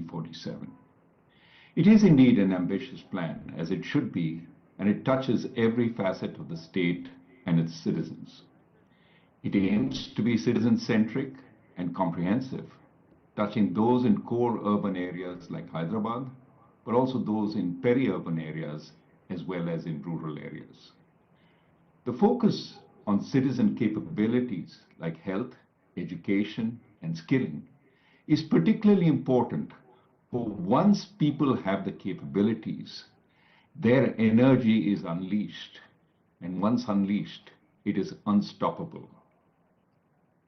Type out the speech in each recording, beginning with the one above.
2047. It is indeed an ambitious plan, as it should be, and it touches every facet of the state and its citizens. It aims to be citizen-centric and comprehensive, touching those in core urban areas like Hyderabad, but also those in peri-urban areas as well as in rural areas. The focus on citizen capabilities like health, education, and skilling is particularly important, for once people have the capabilities, their energy is unleashed, and once unleashed, it is unstoppable.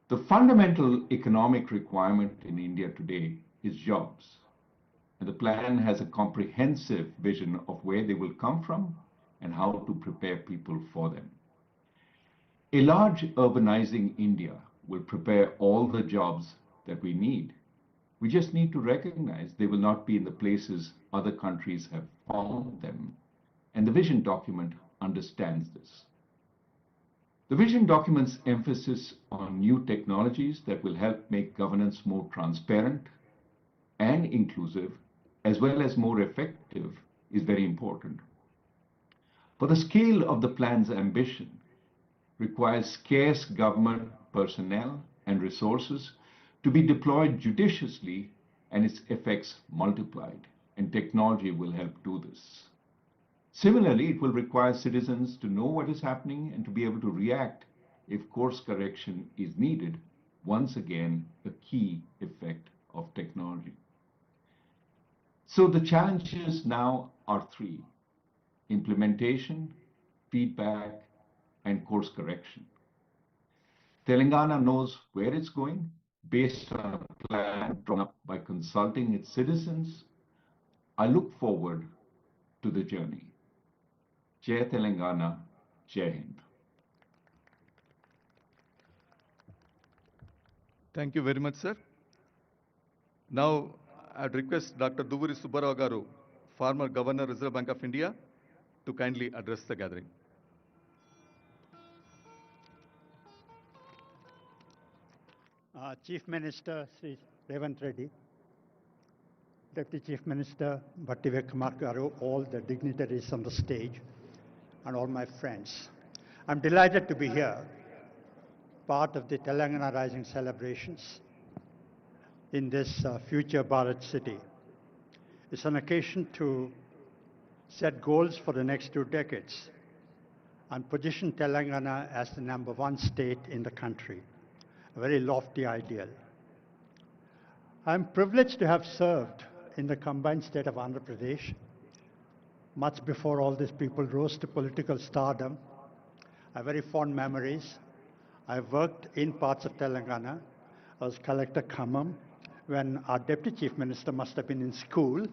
The fundamental economic requirement in India today is jobs, and the plan has a comprehensive vision of where they will come from and how to prepare people for them. A large urbanizing India will prepare all the jobs that we need. We just need to recognize they will not be in the places other countries have found them, and the vision document understands this. The vision document's emphasis on new technologies that will help make governance more transparent and inclusive, as well as more effective, is very important. For the scale of the plan's ambition requires scarce government personnel and resources to be deployed judiciously and its effects multiplied, and technology will help do this. Similarly, it will require citizens to know what is happening and to be able to react if course correction is needed, once again, a key effect of technology. So the challenges now are three: implementation, feedback, and course correction. Telangana knows where it's going based on a plan drawn up by consulting its citizens. I look forward to the journey. Jai Telangana, Jai Hind. Thank you very much, sir. Now, I'd request Dr. Duvuri Subbarao Garu, former Governor, Reserve Bank of India, to kindly address the gathering. Chief Minister Sri Revanth Reddy, Deputy Chief Minister Bhattivekamar Garu, all the dignitaries on the stage, and all my friends. I'm delighted to be here, part of the Telangana Rising celebrations in this future Bharat city. It's an occasion to set goals for the next 2 decades and position Telangana as the #1 state in the country, a very lofty ideal. I'm privileged to have served in the combined state of Andhra Pradesh much before all these people rose to political stardom. I have very fond memories. I worked in parts of Telangana. I was Collector Khammam when our Deputy Chief Minister must have been in school,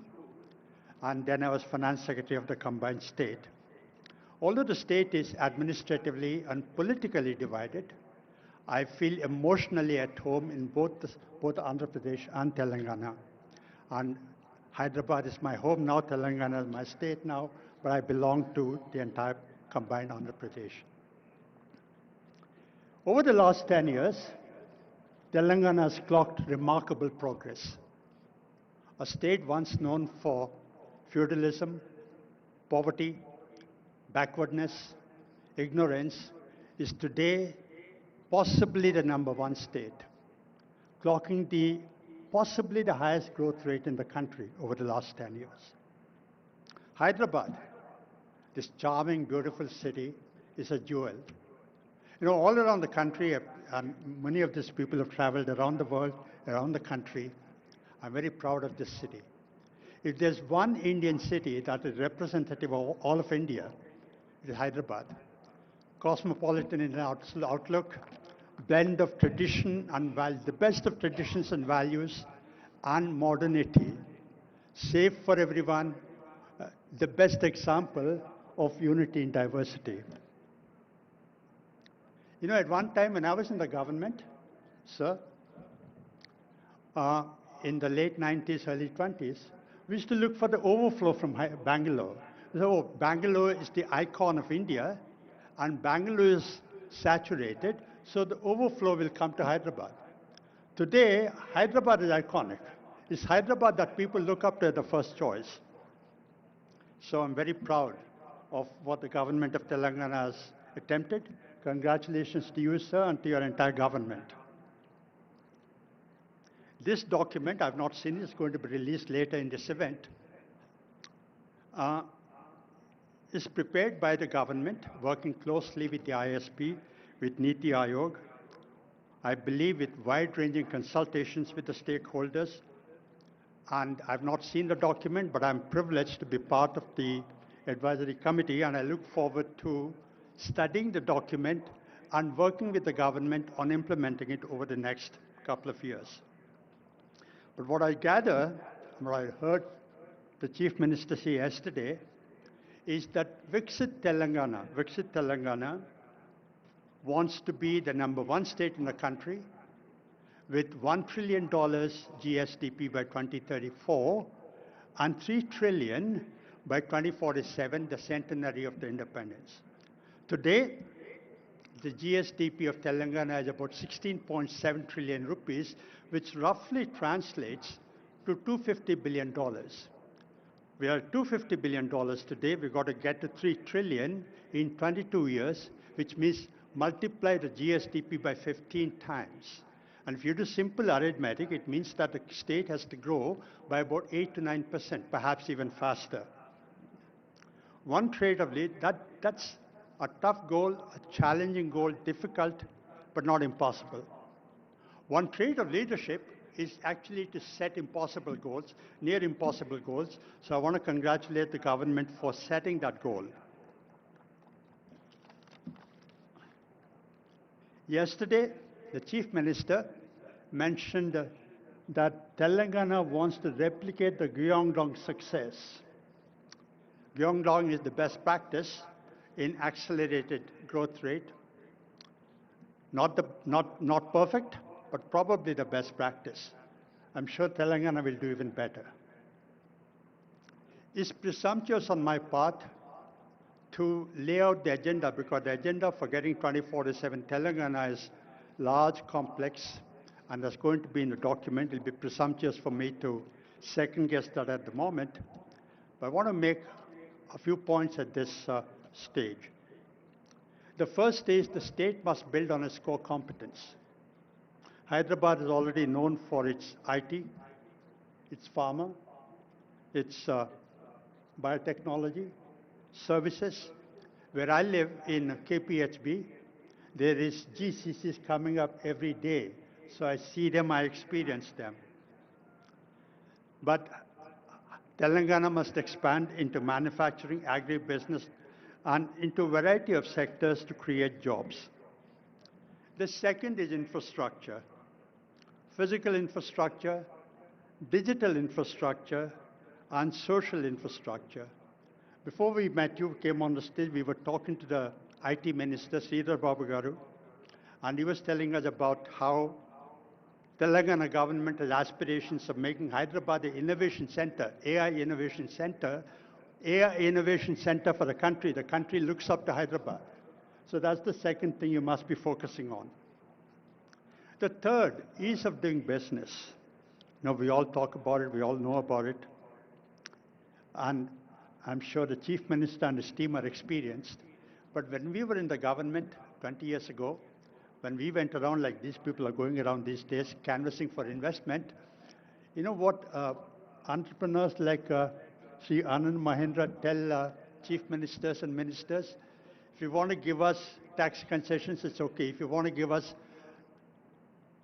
and then I was Finance Secretary of the combined state. Although the state is administratively and politically divided, I feel emotionally at home in both Andhra Pradesh and Telangana. And Hyderabad is my home now, Telangana is my state now, but I belong to the entire combined Andhra Pradesh. Over the last 10 years, Telangana has clocked remarkable progress. A state once known for feudalism, poverty, backwardness, ignorance, is today possibly the #1 state, clocking possibly the highest growth rate in the country over the last 10 years. Hyderabad, this charming, beautiful city, is a jewel. You know, all around the country, and many of these people have traveled around the world, around the country. I'm very proud of this city. If there's one Indian city that is representative of all of India, it is Hyderabad. Cosmopolitan in outlook, blend of tradition and the best of traditions and values and modernity, safe for everyone, the best example of unity in diversity. You know, at one time when I was in the government, sir, in the late 90s, early 20s, we used to look for the overflow from Bangalore. So Bangalore is the icon of India, and Bangalore is saturated, so the overflow will come to Hyderabad. Today, Hyderabad is iconic. It's Hyderabad that people look up to as the first choice. So I'm very proud of what the government of Telangana has attempted. Congratulations to you, sir, and to your entire government. This document, I've not seen it, it's going to be released later in this event, is prepared by the government, working closely with the ISP, with Niti Aayog, I believe with wide-ranging consultations with the stakeholders. And I've not seen the document, but I'm privileged to be part of the advisory committee, and I look forward to studying the document and working with the government on implementing it over the next couple of years. But what I gather, what I heard the Chief Minister say yesterday, is that Viksit Telangana wants to be the #1 state in the country with $1 trillion GSDP by 2034 and $3 trillion by 2047, the centenary of the independence. Today, the GSDP of Telangana is about 16.7 trillion rupees, which roughly translates to $250 billion. We are at $250 billion today. We've got to get to 3 trillion in 22 years, which means multiply the GSDP by 15 times. And if you do simple arithmetic, it means that the state has to grow by about 8 to 9%, perhaps even faster. One trait of lead, that's a tough goal, a challenging goal, difficult, but not impossible. One trait of leadership is actually to set impossible goals, near impossible goals. So I want to congratulate the government for setting that goal. Yesterday, the Chief Minister mentioned that Telangana wants to replicate the Gyeongdong success. Gyeongdong is the best practice in accelerated growth rate. Not perfect, but probably the best practice. I'm sure Telangana will do even better. It's presumptuous on my part to lay out the agenda, because the agenda for getting 2047 Telangana is large, complex, and that's going to be in the document. It'll be presumptuous for me to second guess that at the moment. But I want to make a few points at this stage. The first is the state must build on its core competence. Hyderabad is already known for its IT, its pharma, its biotechnology, services. Where I live in KPHB, there is GCCs coming up every day. So I see them, I experience them. But Telangana must expand into manufacturing, agribusiness, and into a variety of sectors to create jobs. The second is infrastructure. Physical infrastructure, digital infrastructure, and social infrastructure. Before we met, you came on the stage, we were talking to the IT Minister, Sridhar Babu Garu, and he was telling us about how Telangana government has aspirations of making Hyderabad the innovation center, AI innovation center for the country. The country looks up to Hyderabad. So that's the second thing you must be focusing on. The third, ease of doing business. Now, we all talk about it, we all know about it. And I'm sure the Chief Minister and his team are experienced. But when we were in the government 20 years ago, when we went around like these people are going around these days, canvassing for investment, you know what entrepreneurs like Sri Anand Mahindra tell chief ministers and ministers? If you want to give us tax concessions, it's okay. If you want to give us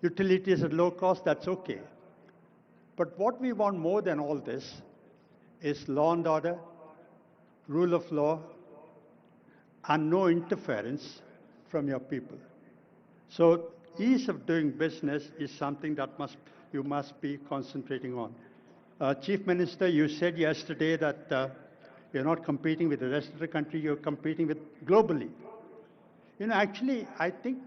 utilities at low cost, that's okay. But what we want more than all this is law and order, rule of law, and no interference from your people. So ease of doing business is something that you must be concentrating on. Chief Minister, you said yesterday that you're not competing with the rest of the country, you're competing with globally. You know, actually, I think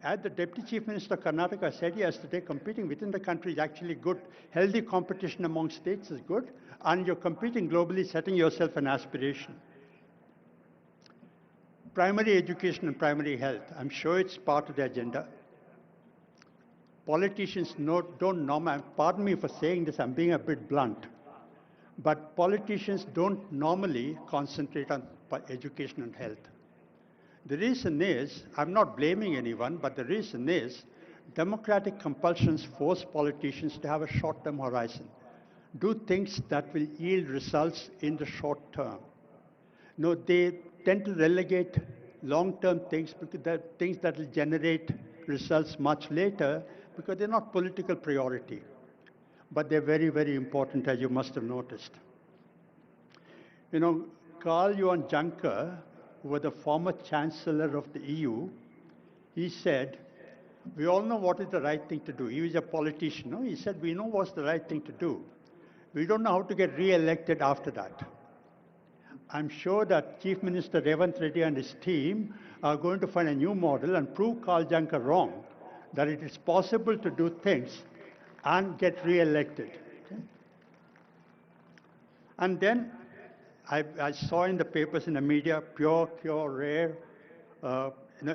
as the Deputy Chief Minister of Karnataka said yesterday, competing within the country is actually good. Healthy competition among states is good, and you're competing globally, setting yourself an aspiration. Primary education and primary health, I'm sure it's part of the agenda. Politicians don't normally, pardon me for saying this, I'm being a bit blunt, but politicians don't normally concentrate on education and health. The reason is, I'm not blaming anyone, but the reason is democratic compulsions force politicians to have a short-term horizon. Do things that will yield results in the short term. No, they tend to relegate long-term things, because they're things that will generate results much later, because they're not political priority. But they're very, very important, as you must have noticed. You know, Karl Johan Juncker, who was the former Chancellor of the EU, he said, we all know what is the right thing to do. He was a politician. No? He said, we know what's the right thing to do. We don't know how to get re-elected after that. I'm sure that Chief Minister Revanth Reddy and his team are going to find a new model and prove Karl Juncker wrong, that it is possible to do things and get re-elected. Okay? And then I saw in the papers, in the media, pure, rare,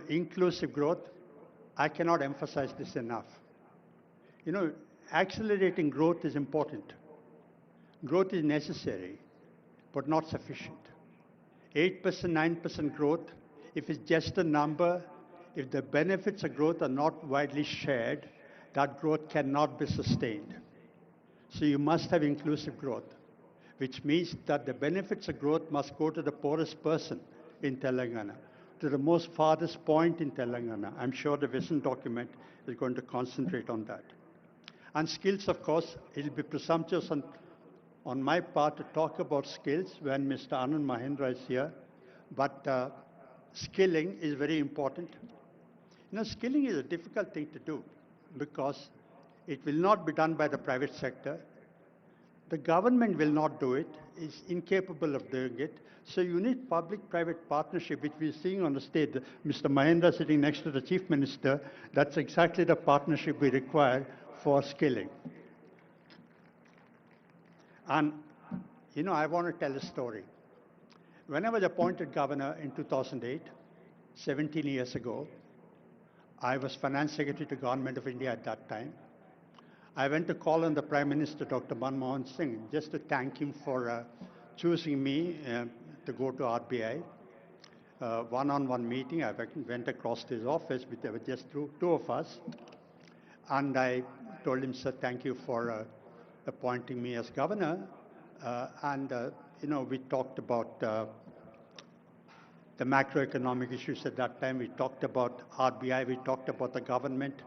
inclusive growth. I cannot emphasize this enough. You know, accelerating growth is important. Growth is necessary, but not sufficient. 8%, 9% growth, if it's just a number, if the benefits of growth are not widely shared, that growth cannot be sustained. So you must have inclusive growth, which means that the benefits of growth must go to the poorest person in Telangana, to the most farthest point in Telangana. I'm sure the vision document is going to concentrate on that. And skills, of course, it will be presumptuous on my part to talk about skills when Mr. Anand Mahindra is here, but skilling is very important. You know, skilling is a difficult thing to do because it will not be done by the private sector. The government will not do it, is incapable of doing it. So you need public-private partnership, which we're seeing on the stage. Mr. Mahindra sitting next to the Chief Minister, that's exactly the partnership we require for skilling. And, you know, I want to tell a story. When I was appointed governor in 2008, 17 years ago, I was Finance Secretary to Government of India at that time. I went to call on the Prime Minister, Dr. Manmohan Singh, just to thank him for choosing me to go to RBI. One-on-one meeting, I went across to his office, there were just two of us. And I told him, sir, thank you for appointing me as governor. You know, we talked about the macroeconomic issues at that time. We talked about RBI. We talked about the government.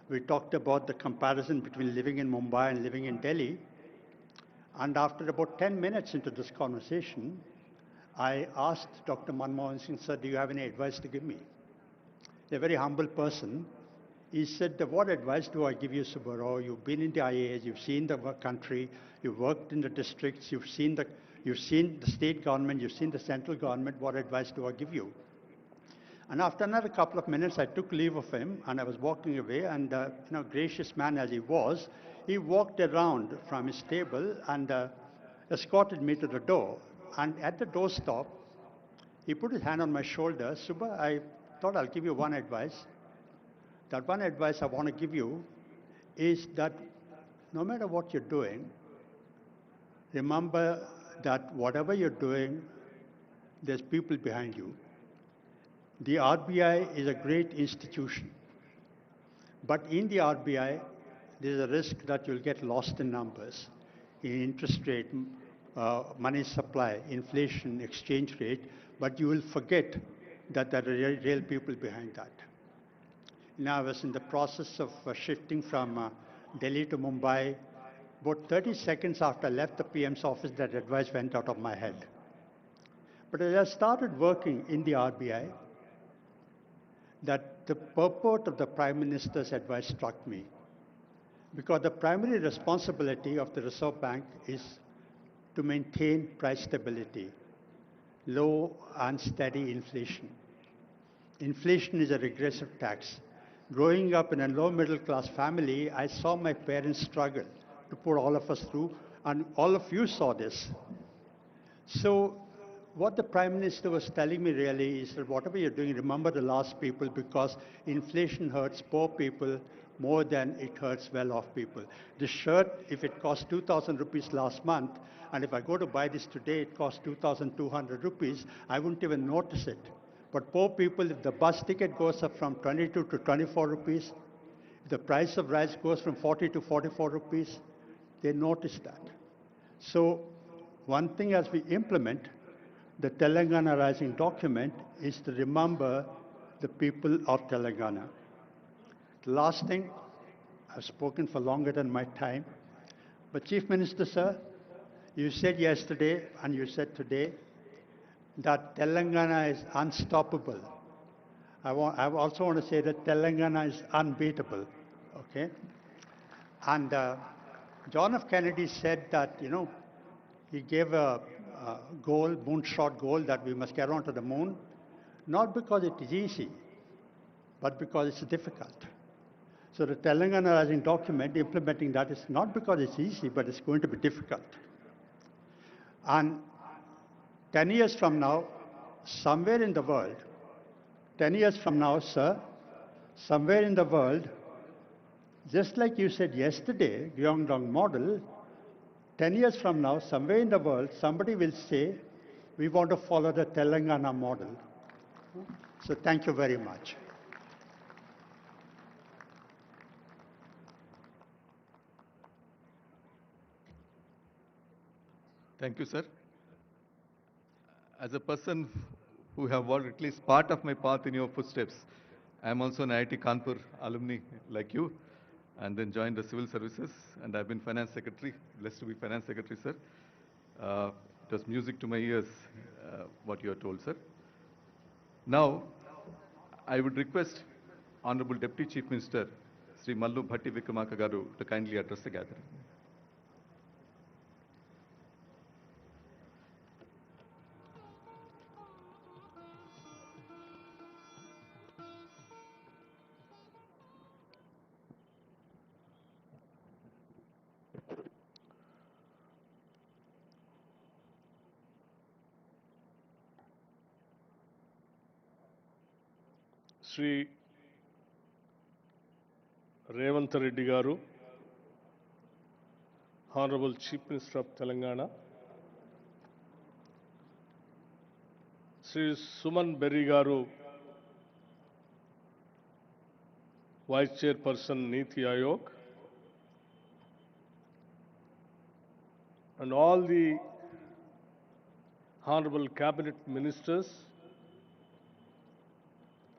We talked about the comparison between living in Mumbai and living in Delhi. And after about 10 minutes into this conversation, I asked Dr. Manmohan Singh, sir, do you have any advice to give me? A very humble person. He said, what advice do I give you, Subbarao? You've been in the IAS, you've seen the country, you've worked in the districts, you've seen the state government, you've seen the central government. What advice do I give you? And after another couple of minutes, I took leave of him, and I was walking away, and you know, gracious man as he was, he walked around from his table and escorted me to the door. And at the doorstop, he put his hand on my shoulder. Subba, I thought I'll give you one advice. That one advice I want to give you is that no matter what you're doing, remember that whatever you're doing, there's people behind you. The RBI is a great institution. But in the RBI, there's a risk that you'll get lost in numbers, in interest rate, money supply, inflation, exchange rate, but you will forget that there are real people behind that. Now, I was in the process of shifting from Delhi to Mumbai. About 30 seconds after I left the PM's office, that advice went out of my head. But as I started working in the RBI, that the purport of the Prime Minister's advice struck me. Because the primary responsibility of the Reserve Bank is to maintain price stability, low and steady inflation. Inflation is a regressive tax. Growing up in a low middle class family, I saw my parents struggle to put all of us through, and all of you saw this. So what the Prime Minister was telling me really is that whatever you're doing, remember the last people, because inflation hurts poor people more than it hurts well-off people. This shirt, if it cost 2,000 rupees last month, and if I go to buy this today, it costs 2,200 rupees, I wouldn't even notice it. But poor people, if the bus ticket goes up from 22 to 24 rupees, if the price of rice goes from 40 to 44 rupees, they notice that. So one thing as we implement the Telangana Rising document is to remember the people of Telangana. The last thing, I've spoken for longer than my time, but Chief Minister, sir, you said yesterday and you said today that Telangana is unstoppable. I also want to say that Telangana is unbeatable, okay? And John F. Kennedy said that, he gave a goal, moonshot goal, that we must get onto the moon, not because it is easy, but because it's difficult. So the Telangana Rising document, implementing that is not because it's easy, but it's going to be difficult. And 10 years from now, somewhere in the world, 10 years from now, sir, somewhere in the world, just like you said yesterday, Gyeongdong model, 10 years from now, somewhere in the world, somebody will say, we want to follow the Telangana model. So thank you very much. Thank you, sir. As a person who have walked at least part of my path in your footsteps, I am also an IIT Kanpur alumni like you, and then joined the civil services, and I've been finance secretary, blessed to be finance secretary, sir. It was music to my ears, what you have told, sir. Now, I would request Honorable Deputy Chief Minister, Sri Mallu Bhatti Vikramarka Garu, to kindly address the gathering. Sri Revanth Reddy Garu, Honorable Chief Minister of Telangana, Sri Suman Berry Garu, Vice Chairperson Niti Ayog, and all the Honorable Cabinet Ministers,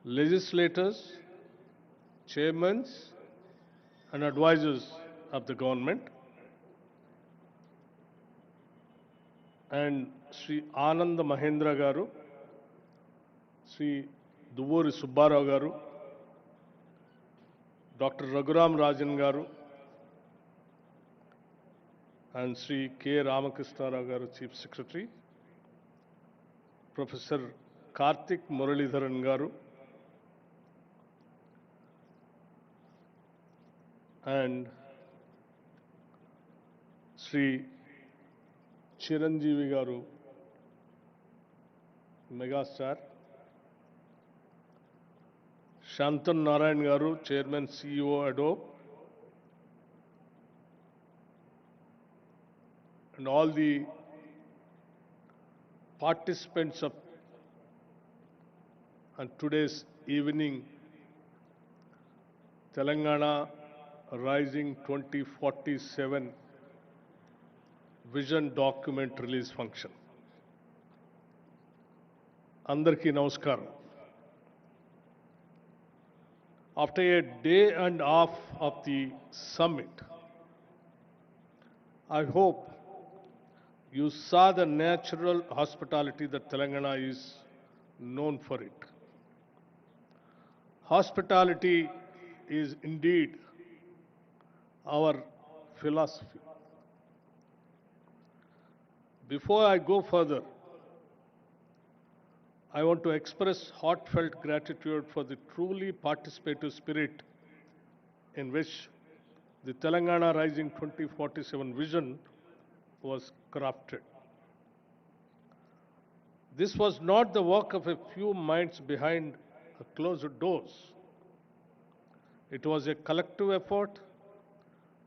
legislators, chairmen, and advisors of the government, and Sri Ananda Mahendra Garu, Sri Duvuri Subbarao Garu, Dr. Raghuram Rajan Garu, and Sri K. Ramakrishna Rao Garu, Chief Secretary, Professor Karthik Muralidharan Garu, and Sri Chiranjeevi Garu, Megastar, Shantan Narayan Garu, Chairman CEO Adobe, and all the participants of today's evening Telangana Rising 2047 Vision Document Release Function. Andarki Namaskaram. After a day and a half of the summit, I hope you saw the natural hospitality that Telangana is known for it. Hospitality is indeed our philosophy. Before I go further, I want to express heartfelt gratitude for the truly participative spirit in which the Telangana Rising 2047 vision was crafted. This was not the work of a few minds behind closed doors. It was a collective effort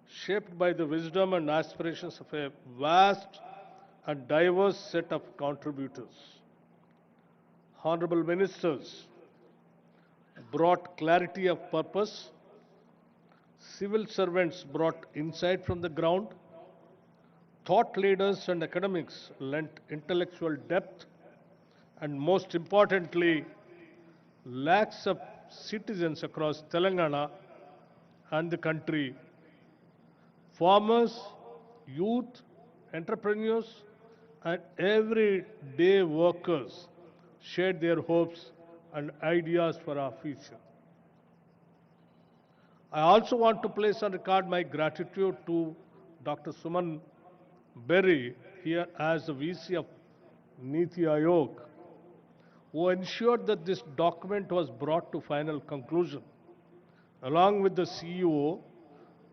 shaped by the wisdom and aspirations of a vast and diverse set of contributors. Honorable ministers brought clarity of purpose, civil servants brought insight from the ground, thought leaders and academics lent intellectual depth, and most importantly, lakhs of citizens across Telangana and the country, farmers, youth, entrepreneurs, and everyday workers shared their hopes and ideas for our future. I also want to place on record my gratitude to Dr. Suman Berry, here as the VC of Niti Aayog, who ensured that this document was brought to final conclusion. Along with the CEO,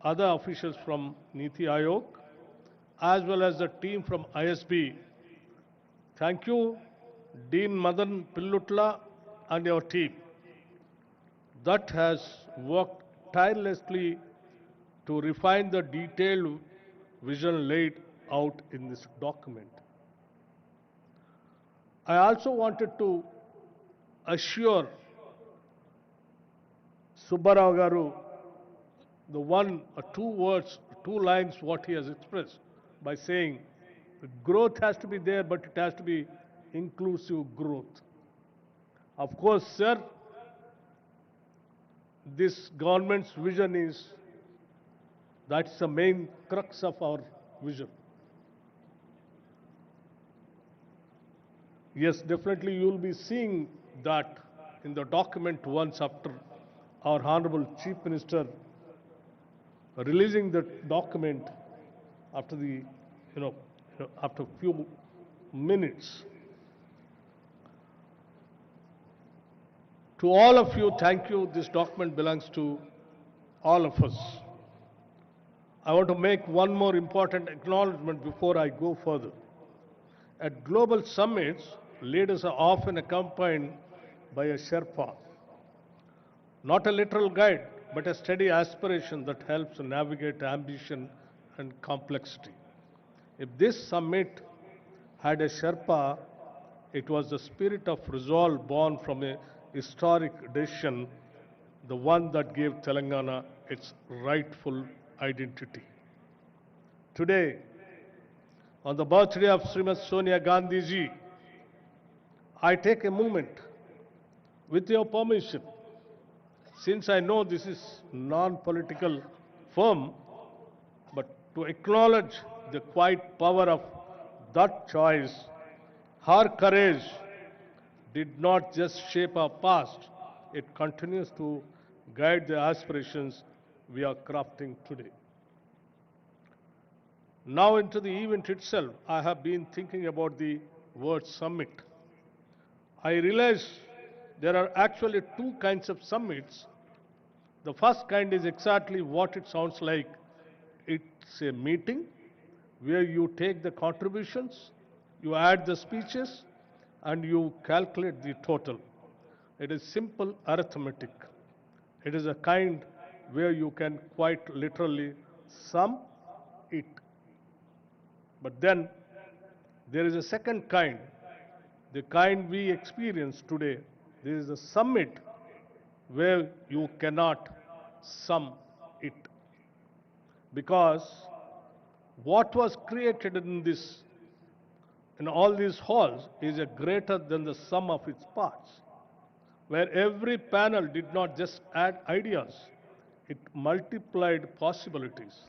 other officials from Niti Aayog, as well as the team from ISB, thank you, Dean Madan Pillutla and your team that has worked tirelessly to refine the detailed vision laid out in this document. I also wanted to assure Subbarao Garu the one or two words, two lines what he has expressed by saying growth has to be there, but it has to be inclusive growth. Of course, sir, this government's vision is, that's the main crux of our vision. Yes, definitely you will be seeing that in the document once after our Honorable Chief Minister releasing the document after the, after a few minutes. To all of you, thank you. This document belongs to all of us. I want to make one more important acknowledgement before I go further. At global summits, leaders are often accompanied by a Sherpa, not a literal guide, but a steady aspiration that helps navigate ambition and complexity. If this summit had a Sherpa, it was the spirit of resolve born from a historic decision, the one that gave Telangana its rightful identity. Today, on the birthday of Srimati Sonia Gandhi ji, I take a moment, with your permission, since I know this is non-political forum, but to acknowledge the quiet power of that choice. Her courage did not just shape our past, it continues to guide the aspirations we are crafting today. Now into the event itself, I have been thinking about the word summit. I realize there are actually two kinds of summits. The first kind is exactly what it sounds like. It's a meeting where you take the contributions, you add the speeches, and you calculate the total. It is simple arithmetic. It is a kind where you can quite literally sum it. But then there is a second kind, the kind we experience today. There is a summit where you cannot sum it. Because what was created in all these halls is a greater than the sum of its parts, where every panel did not just add ideas, it multiplied possibilities,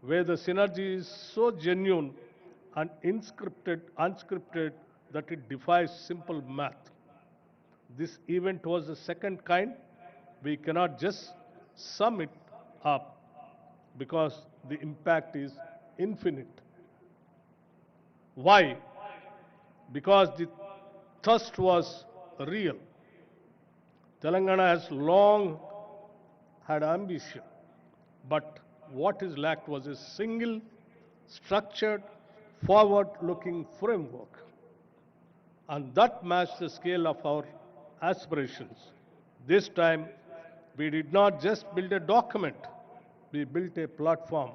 where the synergy is so genuine and unscripted that it defies simple math. This event was the second kind. We cannot just sum it up because the impact is infinite. Why? Because the thirst was real. Telangana has long had ambition, but what is lacked was a single, structured, forward-looking framework. And that matched the scale of our aspirations. This time, We did not just build a document, we built a platform.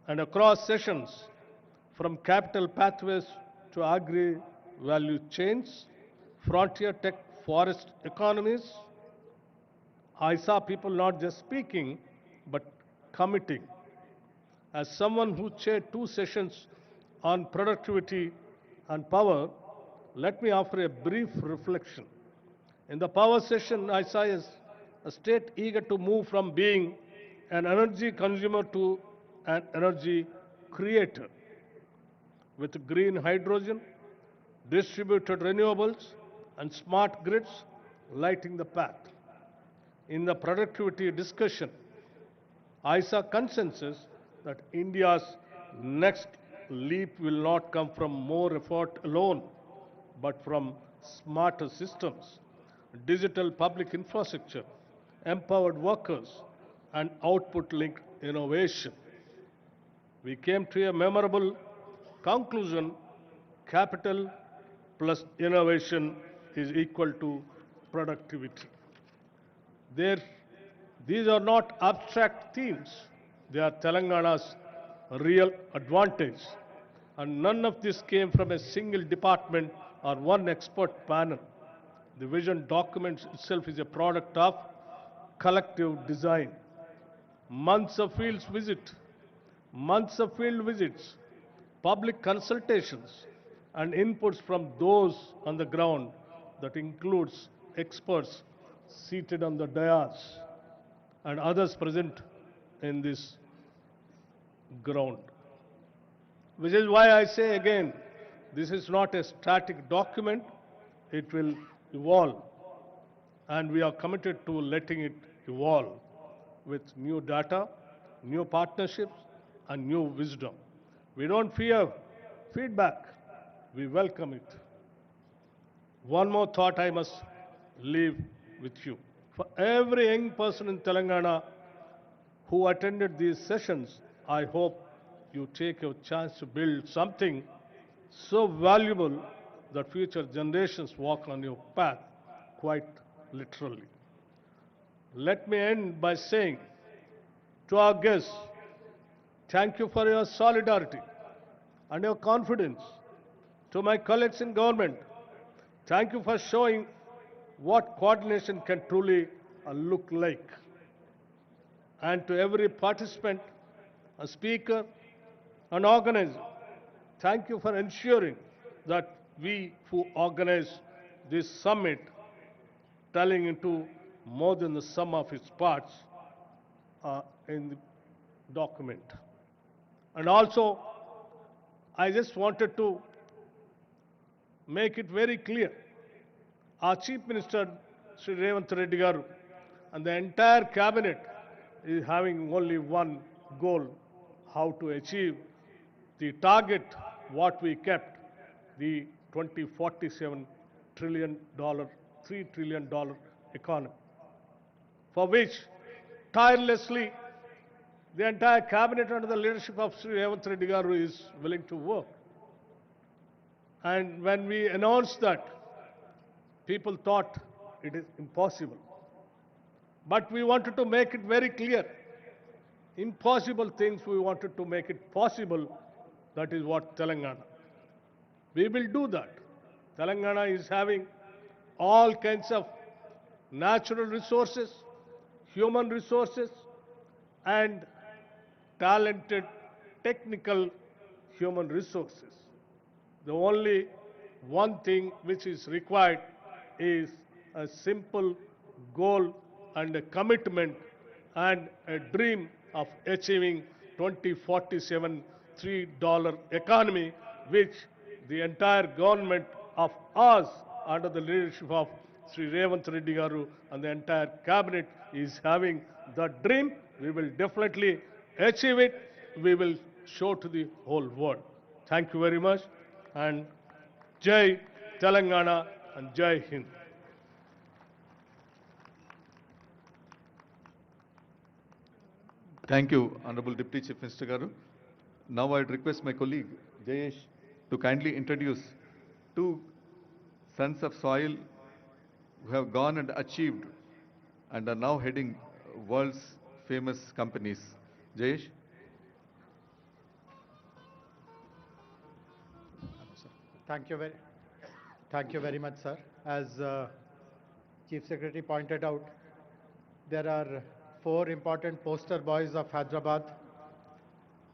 And across sessions, from capital pathways to agri-value chains, frontier tech forest economies, I saw people not just speaking, but committing. As someone who chaired 2 sessions on productivity and power, let me offer a brief reflection. In the power session, I saw a state eager to move from being an energy consumer to an energy creator with green hydrogen, distributed renewables, and smart grids lighting the path. In the productivity discussion, I saw consensus that India's next leap will not come from more effort alone, but from smarter systems, digital public infrastructure, empowered workers, and output-linked innovation. We came to a memorable conclusion: capital plus innovation is equal to productivity. There, these are not abstract themes. They are Telangana's real advantage. And none of this came from a single department or one expert panel. The vision document itself is a product of collective design. Months of field visits, public consultations, and inputs from those on the ground that includes experts seated on the dais and others present in this ground. Which is why I say again, this is not a static document, it will evolve. And we are committed to letting it evolve with new data, new partnerships, and new wisdom. We don't fear feedback, we welcome it. One more thought I must leave with you. For every young person in Telangana who attended these sessions, I hope you take your chance to build something so valuable that future generations walk on your path, quite literally. Let me end by saying to our guests, thank you for your solidarity and your confidence. To my colleagues in government, thank you for showing what coordination can truly look like. And to every participant, a speaker, an organizer, thank you for ensuring that we who organize this summit telling into more than the sum of its parts in the document. And also, I just wanted to make it very clear. Our Chief Minister, Sri Revanth Reddy Garu, and the entire cabinet is having only one goal: how to achieve the target what we kept, the 2047 $1 trillion, $3 trillion economy, for which tirelessly the entire cabinet under the leadership of Sri Revanth Reddy Garu is willing to work. And when we announced that, people thought it is impossible. But we wanted to make it very clear. Impossible things, we wanted to make it possible. That is what Telangana. We will do that. Telangana is having all kinds of natural resources, human resources, and talented technical human resources. The only one thing which is required is a simple goal and a commitment and a dream of achieving 2047 $3 economy, which the entire government of us under the leadership of Sri Revanth Reddy Garu and the entire cabinet is having that dream. We will definitely achieve it. We will show to the whole world. Thank you very much. And Jai Telangana and Jai Hind. Thank you, Honorable Deputy Chief Minister Garu. Now I'd request my colleague Jayesh to kindly introduce two sons of soil who have gone and achieved and are now heading world's famous companies. Jayesh? Thank you very, Thank you very much, sir. As Chief Secretary pointed out, there are four important poster boys of Hyderabad: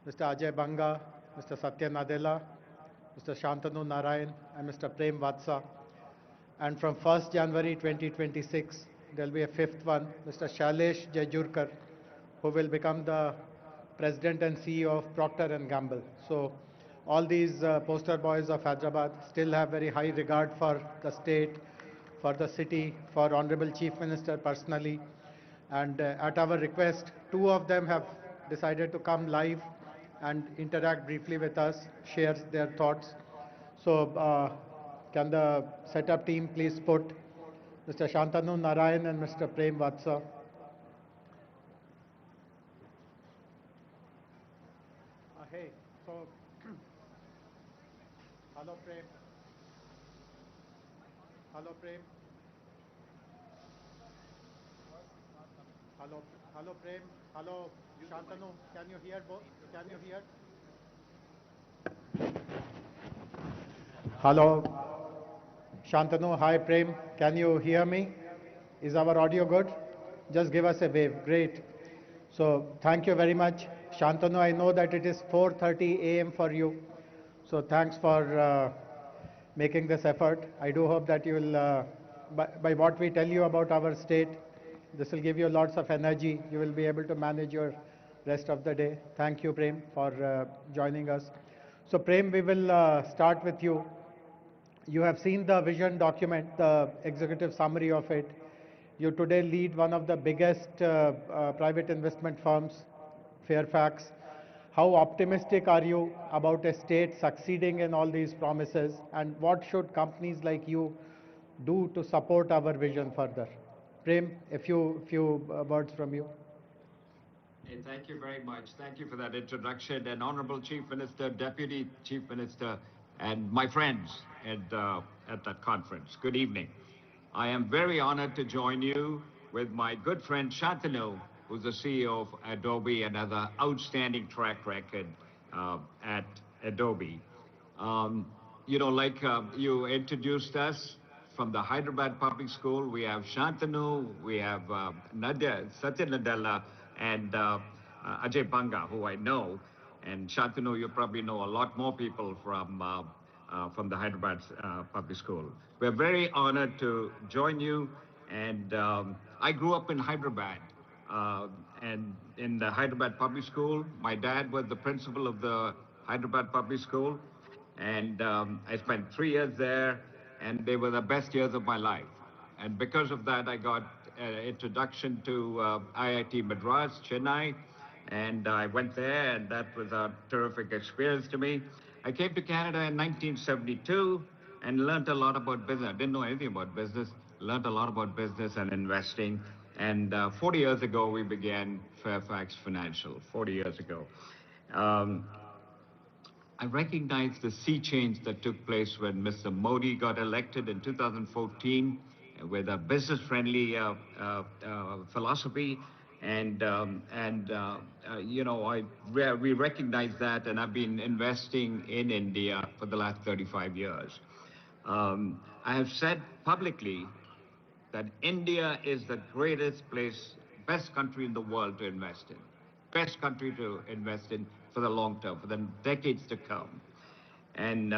Mr. Ajay Banga, Mr. Satya Nadella, Mr. Shantanu Narayan, and Mr. Prem Vatsa. And from 1st January 2026, there will be a fifth one, Mr. Shailesh Jejurkar, who will become the President and CEO of Procter & Gamble. So all these poster boys of Hyderabad still have very high regard for the state, for the city, for Honorable Chief Minister personally. And at our request, two of them have decided to come live and interact briefly with us, share their thoughts. So can the setup team please put Mr. Shantanu Narayan and Mr. Prem Vatsa? Hey, so hello Prem. Hello Prem. Hello Prem. Hello Shantanu. Can you hear both? Can you hear? Hello Shantanu. Hi Prem. Can you hear me? Is our audio good? Just give us a wave. Great. So thank you very much. Shantanu, I know that it is 4:30 a.m. for you. So thanks for making this effort. I do hope that you will, by what we tell you about our state, this will give you lots of energy. You will be able to manage your rest of the day. Thank you, Prem, for joining us. So Prem, we will start with you. You have seen the vision document, the executive summary of it. You today lead one of the biggest private investment firms, Fairfax. How optimistic are you about a state succeeding in all these promises, and what should companies like you do to support our vision further? Prem, a few words from you. Hey, thank you very much. Thank you for that introduction. And Honorable Chief Minister, Deputy Chief Minister, and my friends at that conference, good evening. I am very honored to join you with my good friend Shantanu, who's the CEO of Adobe and has an outstanding track record at Adobe. You introduced us from the Hyderabad Public School. We have Shantanu, we have Satya Nadella, and Ajay Banga, who I know. And Shantanu, you probably know a lot more people from the Hyderabad Public School. We're very honored to join you. And I grew up in Hyderabad. And in the Hyderabad Public School, my dad was the principal of the Hyderabad Public School. And I spent 3 years there, and they were the best years of my life. And because of that, I got an introduction to IIT Madras, Chennai, and I went there, and that was a terrific experience to me. I came to Canada in 1972 and learned a lot about business. I didn't know anything about business, learned a lot about business and investing. And 40 years ago, we began Fairfax Financial, 40 years ago. I recognize the sea change that took place when Mr. Modi got elected in 2014 with a business-friendly philosophy. We recognize that, and I've been investing in India for the last 35 years. I have said publicly that India is the greatest place, best country in the world to invest in, best country to invest in for the long term, for the decades to come. And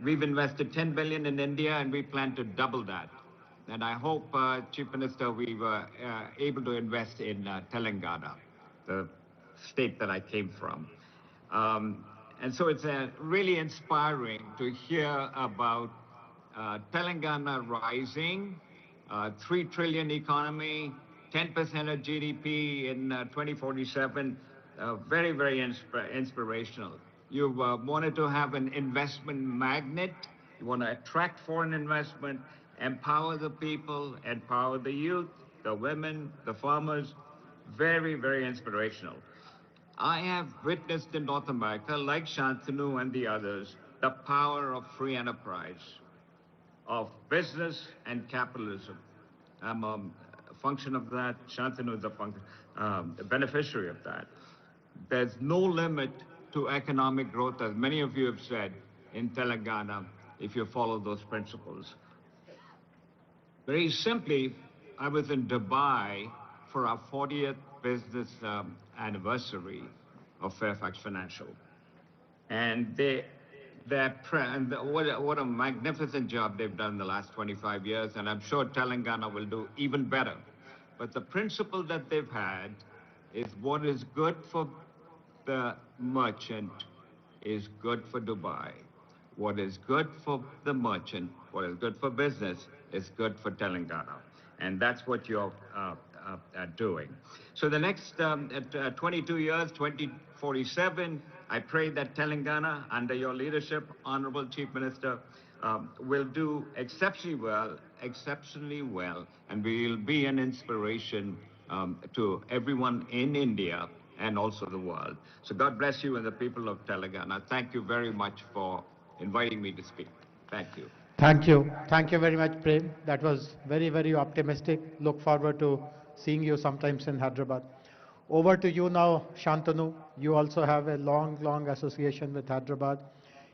we've invested 10 billion in India, and we plan to double that. And I hope, Chief Minister, we were able to invest in Telangana, the state that I came from. And so it's really inspiring to hear about Telangana rising, 3 trillion economy, 10% of GDP in 2047. Very, very inspirational. You wanted to have an investment magnet. You want to attract foreign investment, empower the people, empower the youth, the women, the farmers. Very, very inspirational. I have witnessed in North America, like Shantanu and the others, the power of free enterprise, of business and capitalism. I'm a function of that. Shantanu is a beneficiary of that. There's no limit to economic growth, as many of you have said, in Telangana, if you follow those principles. Very simply, I was in Dubai for our 40th business anniversary of Fairfax Financial. And what a magnificent job they've done in the last 25 years, and I'm sure Telangana will do even better. But the principle that they've had is what is good for the merchant is good for Dubai. What is good for the merchant, what is good for business, is good for Telangana. And that's what you're doing. So the next 22 years, 2047, I pray that Telangana, under your leadership, Honorable Chief Minister, will do exceptionally well, and will be an inspiration to everyone in India and also the world. So God bless you and the people of Telangana. Thank you very much for inviting me to speak. Thank you. Thank you. Thank you very much, Prem. That was very, very optimistic. Look forward to seeing you sometimes in Hyderabad. Over to you now, Shantanu. You also have a long, long association with Hyderabad.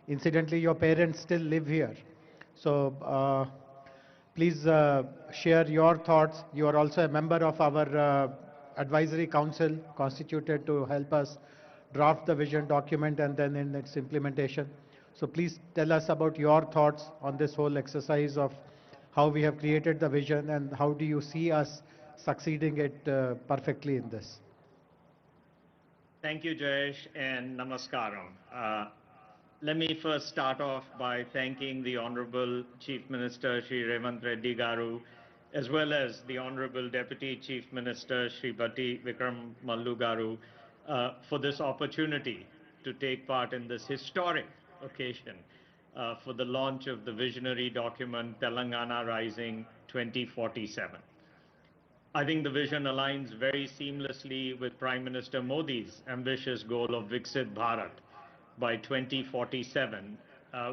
Incidentally, your parents still live here. So please share your thoughts. You are also a member of our advisory council constituted to help us draft the vision document and then in its implementation. So please tell us about your thoughts on this whole exercise of how we have created the vision and how do you see us succeeding it perfectly in this. Thank you, Jayesh, and namaskaram. Let me first start off by thanking the Honorable Chief Minister, Shri Revanth Reddy Garu, as well as the Honorable Deputy Chief Minister, Shri Bhatti Vikram Mallu Garu, for this opportunity to take part in this historic occasion for the launch of the visionary document Telangana Rising 2047. I think the vision aligns very seamlessly with Prime Minister Modi's ambitious goal of Viksit Bharat by 2047,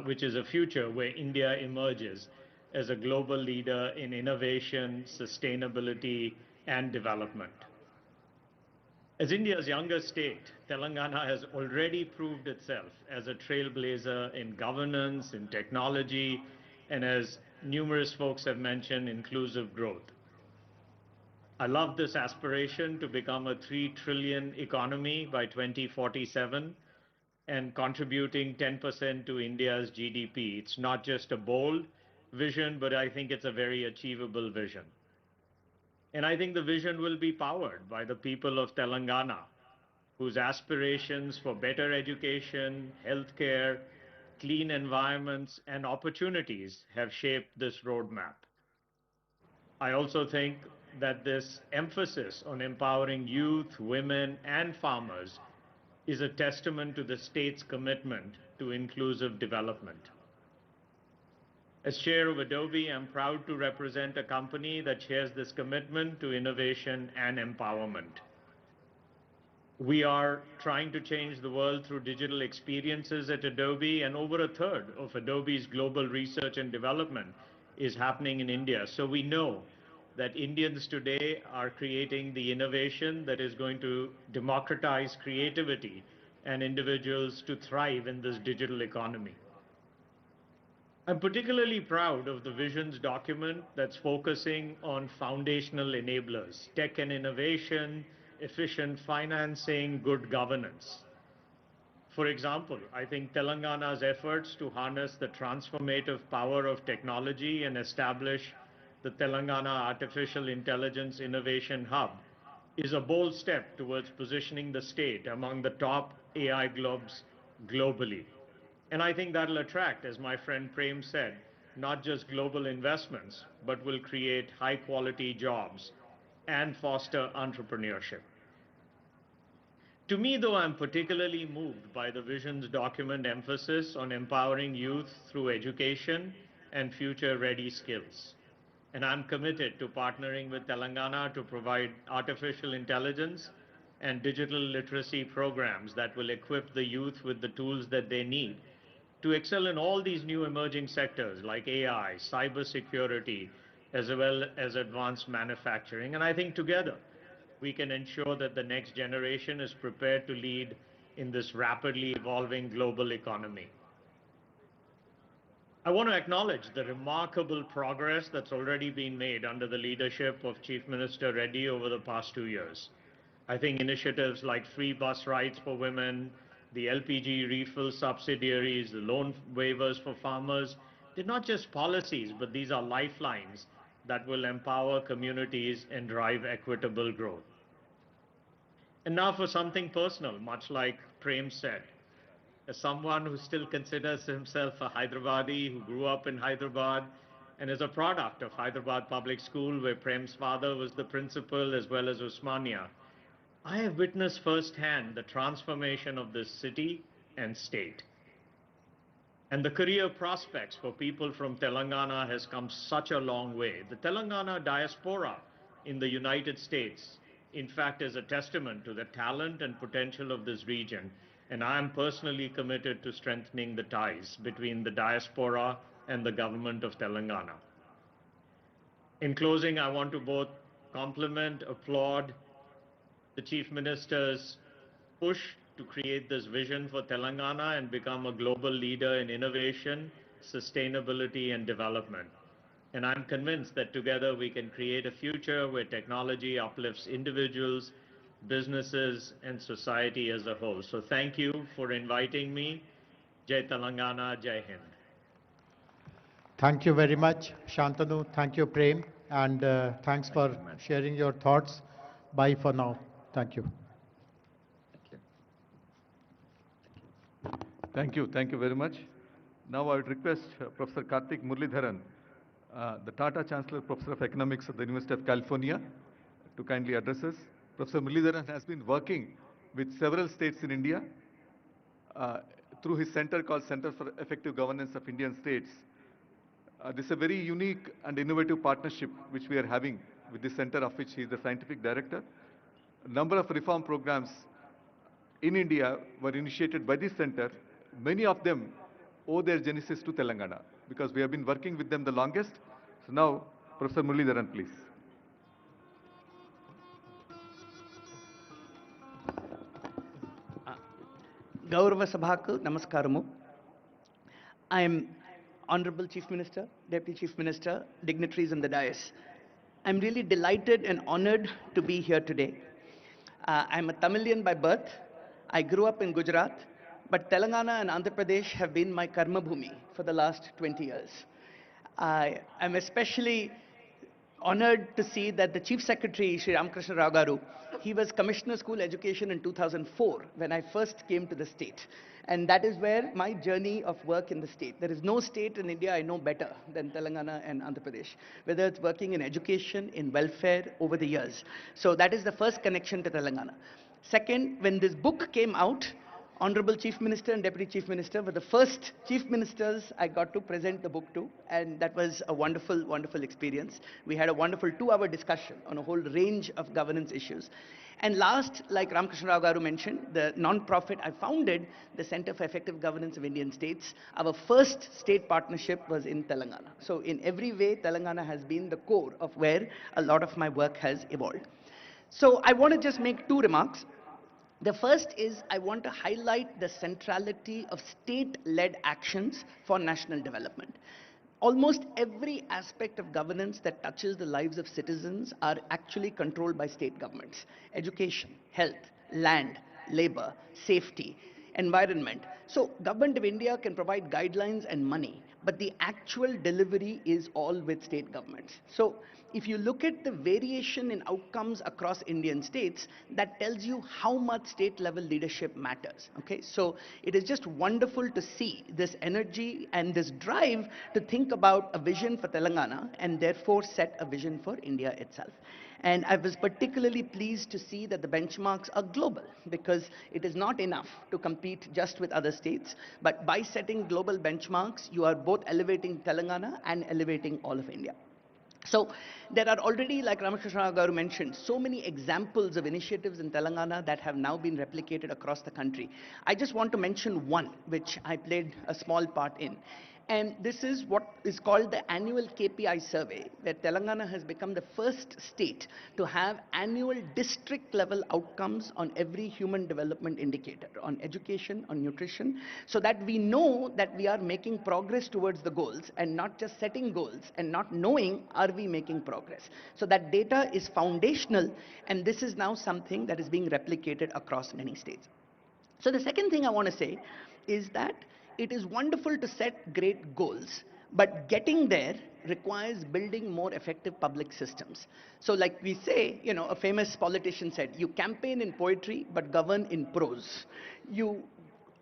which is a future where India emerges as a global leader in innovation, sustainability, and development. As India's youngest state, Telangana has already proved itself as a trailblazer in governance, in technology, and as numerous folks have mentioned, inclusive growth. I love this aspiration to become a 3 trillion economy by 2047 and contributing 10% to India's GDP. It's not just a bold vision, but I think it's a very achievable vision. And I think the vision will be powered by the people of Telangana, whose aspirations for better education, healthcare, clean environments, and opportunities have shaped this roadmap. I also think that this emphasis on empowering youth, women, and farmers is a testament to the state's commitment to inclusive development. As chair of Adobe, I'm proud to represent a company that shares this commitment to innovation and empowerment. We are trying to change the world through digital experiences at Adobe, and over a third of Adobe's global research and development is happening in India. So we know that Indians today are creating the innovation that is going to democratize creativity and individuals to thrive in this digital economy. I'm particularly proud of the visions document that's focusing on foundational enablers, tech and innovation, efficient financing, good governance. For example, I think Telangana's efforts to harness the transformative power of technology and establish the Telangana Artificial Intelligence Innovation Hub is a bold step towards positioning the state among the top AI globes globally. And I think that'll attract, as my friend Prem said, not just global investments, but will create high-quality jobs and foster entrepreneurship. To me, though, I'm particularly moved by the vision's document emphasis on empowering youth through education and future-ready skills. And I'm committed to partnering with Telangana to provide artificial intelligence and digital literacy programs that will equip the youth with the tools that they need to excel in all these new emerging sectors like AI, cybersecurity, as well as advanced manufacturing. And I think together we can ensure that the next generation is prepared to lead in this rapidly evolving global economy. I want to acknowledge the remarkable progress that's already been made under the leadership of Chief Minister Reddy over the past 2 years. I think initiatives like free bus rides for women, the LPG refill subsidiaries, the loan waivers for farmers, they're not just policies, but these are lifelines that will empower communities and drive equitable growth. And now for something personal, much like Prem said. As someone who still considers himself a Hyderabadi, who grew up in Hyderabad, and is a product of Hyderabad Public School, where Prem's father was the principal as well as Usmania, I have witnessed firsthand the transformation of this city and state. And the career prospects for people from Telangana has come such a long way. The Telangana diaspora in the United States, in fact, is a testament to the talent and potential of this region. And I am personally committed to strengthening the ties between the diaspora and the government of Telangana. In closing, I want to both compliment, applaud the Chief Minister's push to create this vision for Telangana and become a global leader in innovation, sustainability, and development. And I'm convinced that together we can create a future where technology uplifts individuals, businesses, and society as a whole. So thank you for inviting me. Jai Telangana, Jai Hind. Thank you very much, Shantanu. Thank you, Prem. And thanks for sharing your thoughts. Bye for now. Thank you. Thank you. Thank you very much. Now I would request Professor Karthik Muralidharan, the Tata Chancellor, Professor of Economics at the University of California, to kindly address us. Professor Muralidharan has been working with several states in India through his center called Center for Effective Governance of Indian States. This is a very unique and innovative partnership which we are having with this center, of which he is the scientific director. A number of reform programs in India were initiated by this center. Many of them owe their genesis to Telangana because we have been working with them the longest. So now, Professor Muralidharan, please. Gaurava Sabhaku, Namaskaramu. I am Honorable Chief Minister, Deputy Chief Minister, dignitaries on the dais. I'm really delighted and honored to be here today. I'm a Tamilian by birth. I grew up in Gujarat, but Telangana and Andhra Pradesh have been my karma bhumi for the last 20 years. I'm especially honored to see that the Chief Secretary, Sri Ramakrishna Rao Garu, he was Commissioner School Education in 2004 when I first came to the state. And that is where my journey of work in the state. There is no state in India I know better than Telangana and Andhra Pradesh, whether it's working in education, in welfare over the years. So that is the first connection to Telangana. Second, when this book came out, Honorable Chief Minister and Deputy Chief Minister were the first Chief Ministers I got to present the book to, and that was a wonderful, wonderful experience. We had a wonderful 2-hour discussion on a whole range of governance issues. And last, like Ramakrishna Rao Garu mentioned, the non-profit I founded, the Center for Effective Governance of Indian States, our first state partnership was in Telangana. So in every way, Telangana has been the core of where a lot of my work has evolved. So I want to just make 2 remarks. The first is I want to highlight the centrality of state-led actions for national development. Almost every aspect of governance that touches the lives of citizens are actually controlled by state governments. Education, health, land, labor, safety, environment. So Government of India can provide guidelines and money, but the actual delivery is all with state governments. So if you look at the variation in outcomes across Indian states, that tells you how much state level leadership matters. Okay, so it is just wonderful to see this energy and this drive to think about a vision for Telangana and therefore set a vision for India itself. And I was particularly pleased to see that the benchmarks are global, because it is not enough to compete just with other states, but by setting global benchmarks, you are both elevating Telangana and elevating all of India. So there are already, like Ramakrishna Rao Garu mentioned, so many examples of initiatives in Telangana that have now been replicated across the country. I just want to mention one, which I played a small part in. And this is what is called the annual KPI survey, where Telangana has become the first state to have annual district level outcomes on every human development indicator, on education, on nutrition, so that we know that we are making progress towards the goals and not just setting goals and not knowing are we making progress. So that data is foundational, and this is now something that is being replicated across many states. So the second thing I want to say is that it is wonderful to set great goals, but getting there requires building more effective public systems. So like we say, a famous politician said, you campaign in poetry, but govern in prose. You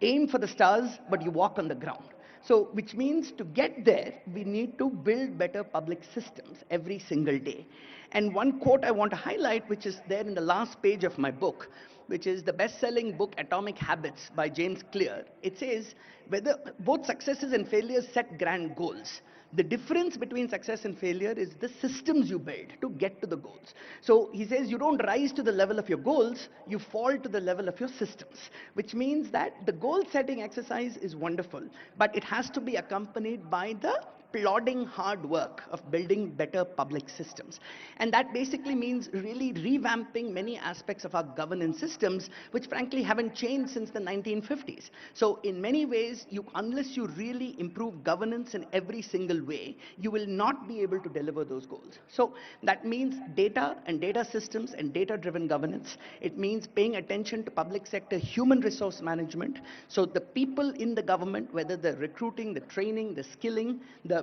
aim for the stars, but you walk on the ground. So, which means to get there, we need to build better public systems every single day. And one quote I want to highlight, which is there in the last page of my book, which is the best-selling book Atomic Habits by James Clear. It says, whether both successes and failures set grand goals. The difference between success and failure is the systems you build to get to the goals. So he says you don't rise to the level of your goals, you fall to the level of your systems, which means that the goal setting exercise is wonderful, but it has to be accompanied by the plodding hard work of building better public systems. And that basically means really revamping many aspects of our governance systems, which frankly haven't changed since the 1950s. So in many ways, unless you really improve governance in every single way, you will not be able to deliver those goals. So that means data and data systems and data-driven governance. It means paying attention to public sector human resource management. So the people in the government, whether the recruiting, the training, the skilling, the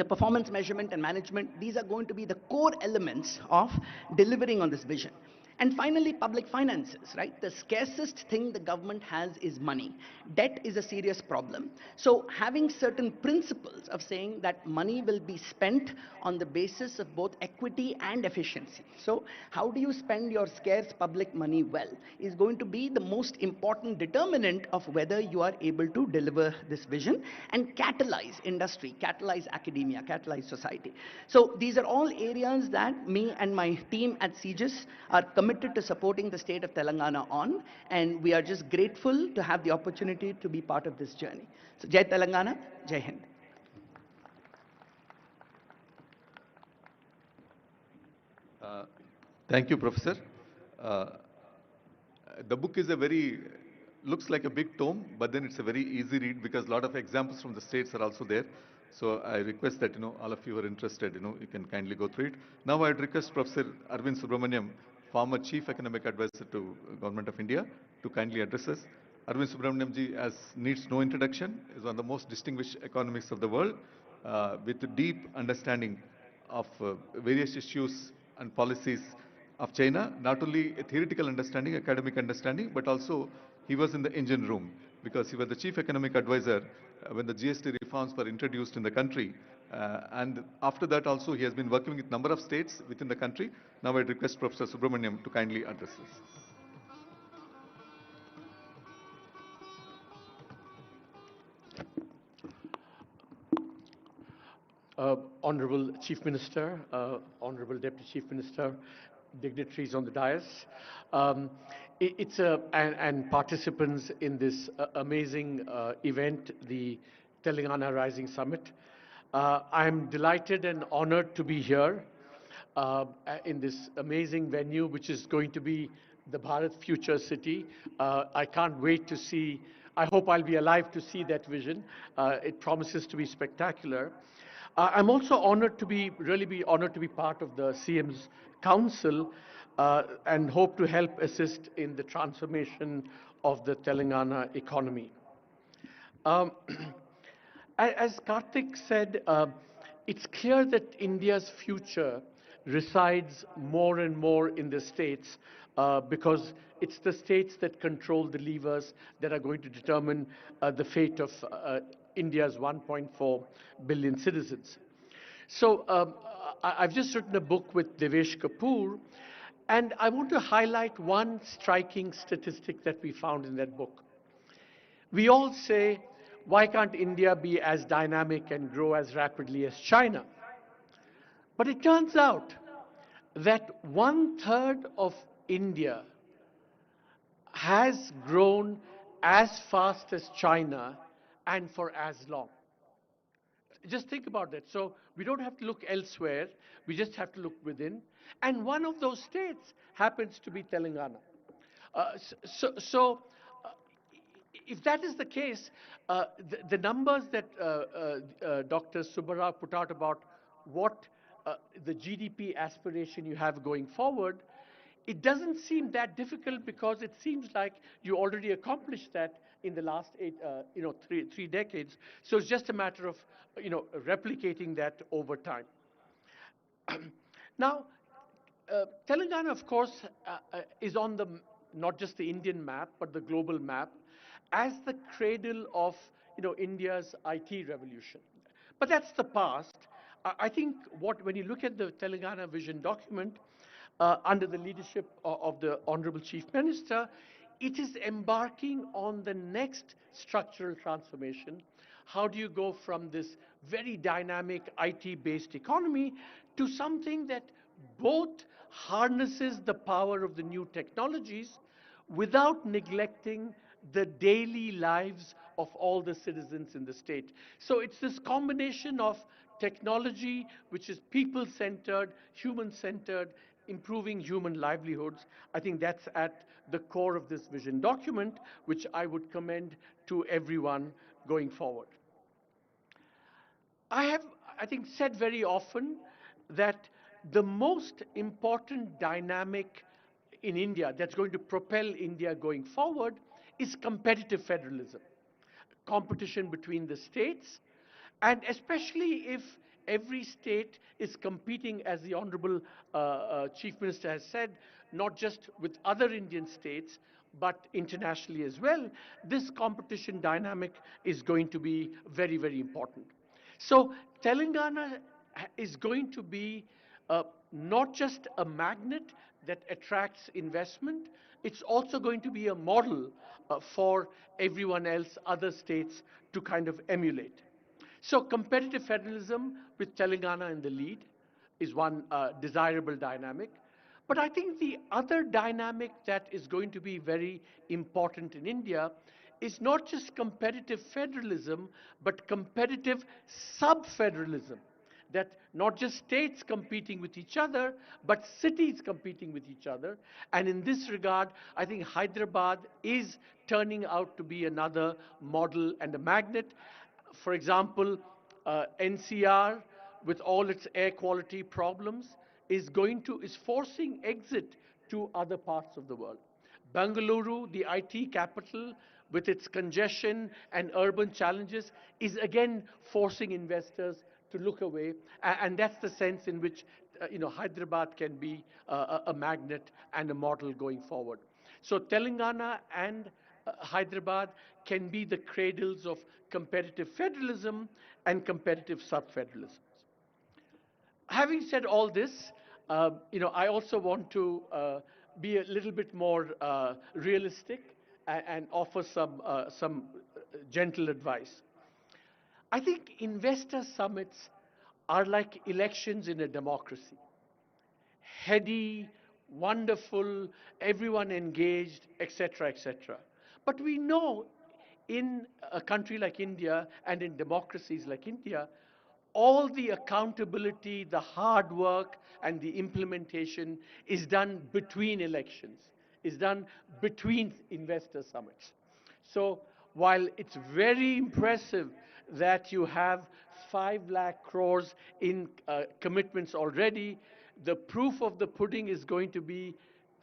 performance measurement and management, these are going to be the core elements of delivering on this vision. And finally, public finances, right? The scarcest thing the government has is money. Debt is a serious problem. So having certain principles of saying that money will be spent on the basis of both equity and efficiency. So how do you spend your scarce public money well is going to be the most important determinant of whether you are able to deliver this vision and catalyze industry, catalyze academia, catalyze society. So these are all areas that me and my team at CGIS are committed to supporting the state of Telangana on, and we are just grateful to have the opportunity to be part of this journey. So Jai Telangana, Jai Hind. Thank you, Professor. The book is looks like a big tome, but then it's a very easy read because a lot of examples from the states are also there. So I request that, all of you who are interested, you can kindly go through it. Now I'd request Professor Arvind Subramaniam, former Chief Economic Advisor to Government of India, to kindly address us. Arvind Subramaniam ji, as needs no introduction, is one of the most distinguished economists of the world, with a deep understanding of various issues and policies of China, not only a theoretical understanding, academic understanding, but also he was in the engine room because he was the chief economic advisor when the GST reforms were introduced in the country. And after that also he has been working with a number of states within the country. Now I request Professor Subramaniam to kindly address us. Honorable Chief Minister, Honorable Deputy Chief Minister, dignitaries on the dais, and participants in this amazing event, the Telangana Rising Summit. I'm delighted and honored to be here in this amazing venue, which is going to be the Bharat Future City. I can't wait to see, I hope I'll be alive to see that vision. It promises to be spectacular. I'm also honored to be part of the CM's Council and hope to help assist in the transformation of the Telangana economy. As Karthik said, it's clear that India's future resides more and more in the states because it's the states that control the levers that are going to determine the fate of India's 1.4 billion citizens. So I've just written a book with Devesh Kapoor, and I want to highlight one striking statistic that we found in that book. We all say, why can't India be as dynamic and grow as rapidly as China? But it turns out that 1/3 of India has grown as fast as China and for as long. Just think about that. So we don't have to look elsewhere. We just have to look within. And one of those states happens to be Telangana. So, if that is the case, the numbers that Dr. Subbarao put out about what the GDP aspiration you have going forward, it doesn't seem that difficult because it seems like you already accomplished that in the last three decades. So it's just a matter of, replicating that over time. Now, Telangana, of course, is on the not just the Indian map but the global map as the cradle of India's IT revolution. But that's the past. I think when you look at the Telangana vision document under the leadership of the Honorable Chief Minister, it is embarking on the next structural transformation. How do you go from this very dynamic IT-based economy to something that both harnesses the power of the new technologies without neglecting the daily lives of all the citizens in the state? So it's this combination of technology, which is people-centered, human-centered, improving human livelihoods. I think that's at the core of this vision document, which I would commend to everyone going forward. I have, I think, said very often that the most important dynamic in India that's going to propel India going forward is competitive federalism, competition between the states, and especially if every state is competing, as the Honorable Chief Minister has said, not just with other Indian states, but internationally as well, this competition dynamic is going to be very, very important. So Telangana is going to be not just a magnet that attracts investment, it's also going to be a model for everyone else, other states, to kind of emulate. So competitive federalism with Telangana in the lead is one desirable dynamic. But I think the other dynamic that is going to be very important in India is not just competitive federalism, but competitive sub-federalism. That not just states competing with each other, but cities competing with each other. And in this regard, I think Hyderabad is turning out to be another model and a magnet. For example, NCR, with all its air quality problems, is forcing exit to other parts of the world. Bengaluru, the IT capital, with its congestion and urban challenges, is again forcing investors to look away, and that's the sense in which Hyderabad can be a magnet and a model going forward. So Telangana and Hyderabad can be the cradles of competitive federalism and competitive sub-federalism. Having said all this, I also want to be a little bit more realistic and offer some gentle advice. I think investor summits are like elections in a democracy. Heady, wonderful, everyone engaged, etc., etc. But we know in a country like India and in democracies like India, all the accountability, the hard work, and the implementation is done between elections, is done between investor summits. So while it's very impressive that you have 5 lakh crores in commitments already, the proof of the pudding is going to be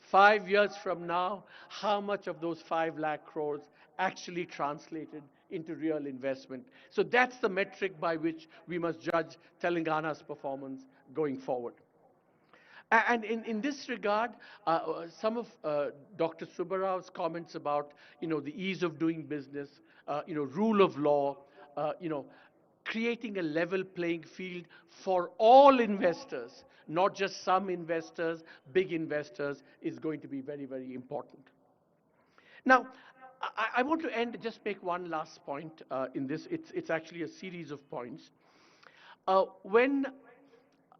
5 years from now, how much of those 5 lakh crores actually translated into real investment. So that's the metric by which we must judge Telangana's performance going forward. And in this regard, some of Dr. Subbarao's comments about, the ease of doing business, rule of law, creating a level playing field for all investors, not just some investors, big investors, is going to be very, very important. Now, I want to end, just make one last point in this. It's actually a series of points. When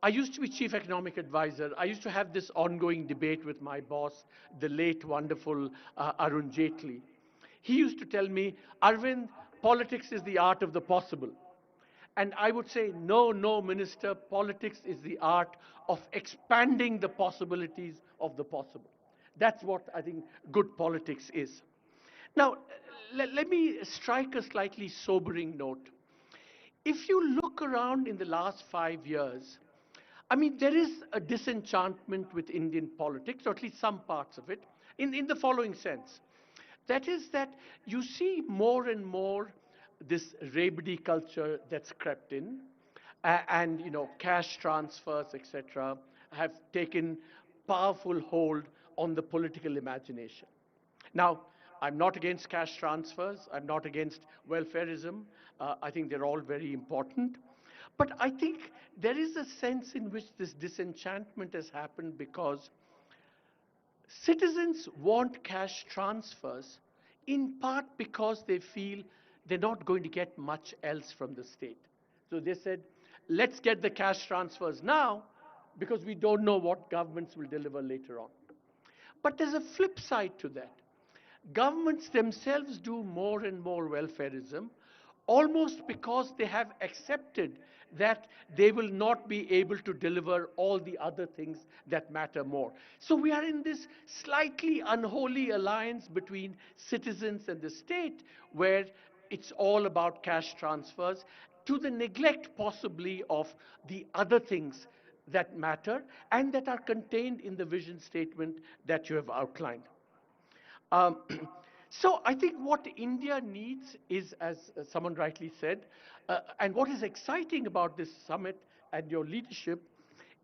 I used to be chief economic advisor, I used to have this ongoing debate with my boss, the late, wonderful Arun Jaitley. He used to tell me, Arvind, politics is the art of the possible. And I would say, no, no, Minister, politics is the art of expanding the possibilities of the possible. That's what I think good politics is. Now, let me strike a slightly sobering note. If you look around in the last 5 years, I mean, there is a disenchantment with Indian politics, or at least some parts of it, in the following sense. That is that you see more and more this rabidi culture that's crept in, and cash transfers, etc., have taken powerful hold on the political imagination. Now, I'm not against cash transfers. I'm not against welfareism. I think they're all very important. But I think there is a sense in which this disenchantment has happened because citizens want cash transfers in part because they feel they're not going to get much else from the state. So they said, let's get the cash transfers now because we don't know what governments will deliver later on. But there's a flip side to that. Governments themselves do more and more welfareism almost because they have accepted that they will not be able to deliver all the other things that matter more. So we are in this slightly unholy alliance between citizens and the state where it's all about cash transfers to the neglect possibly of the other things that matter and that are contained in the vision statement that you have outlined. Um, so I think what India needs is, as someone rightly said, and what is exciting about this summit and your leadership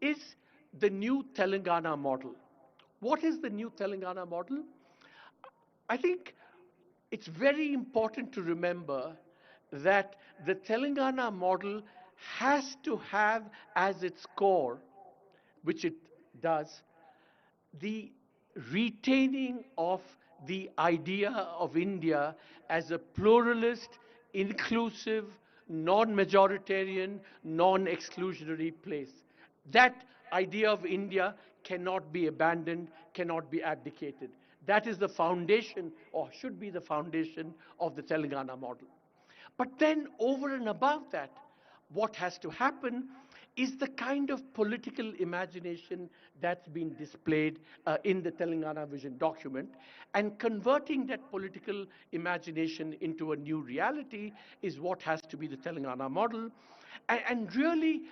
is the new Telangana model. What is the new Telangana model? I think it's very important to remember that the Telangana model has to have as its core, which it does, the retaining of the idea of India as a pluralist, inclusive, non-majoritarian, non-exclusionary place. That idea of India cannot be abandoned, cannot be abdicated. That is the foundation, or should be the foundation, of the Telangana model. But then over and above that, what has to happen is the kind of political imagination that's been displayed in the Telangana Vision document, and converting that political imagination into a new reality is what has to be the Telangana model. And really,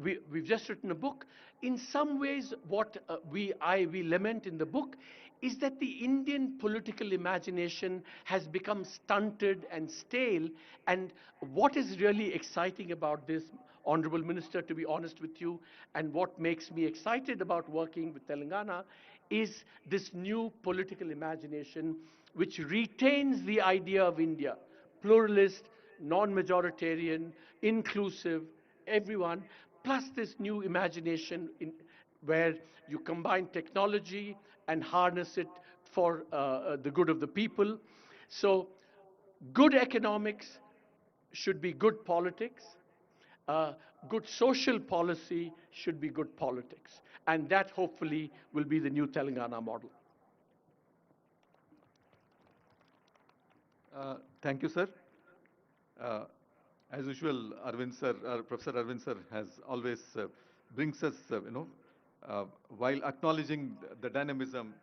we've just written a book. In some ways, what we lament in the book is that the Indian political imagination has become stunted and stale. And what is really exciting about this, Honorable Minister, to be honest with you, and what makes me excited about working with Telangana is this new political imagination which retains the idea of India, pluralist, non-majoritarian, inclusive, everyone, plus this new imagination where you combine technology and harness it for the good of the people. So good economics should be good politics. Good social policy should be good politics. And that hopefully will be the new Telangana model. Thank you, sir. As usual, Professor Arvind sir has always brings us, while acknowledging the dynamism,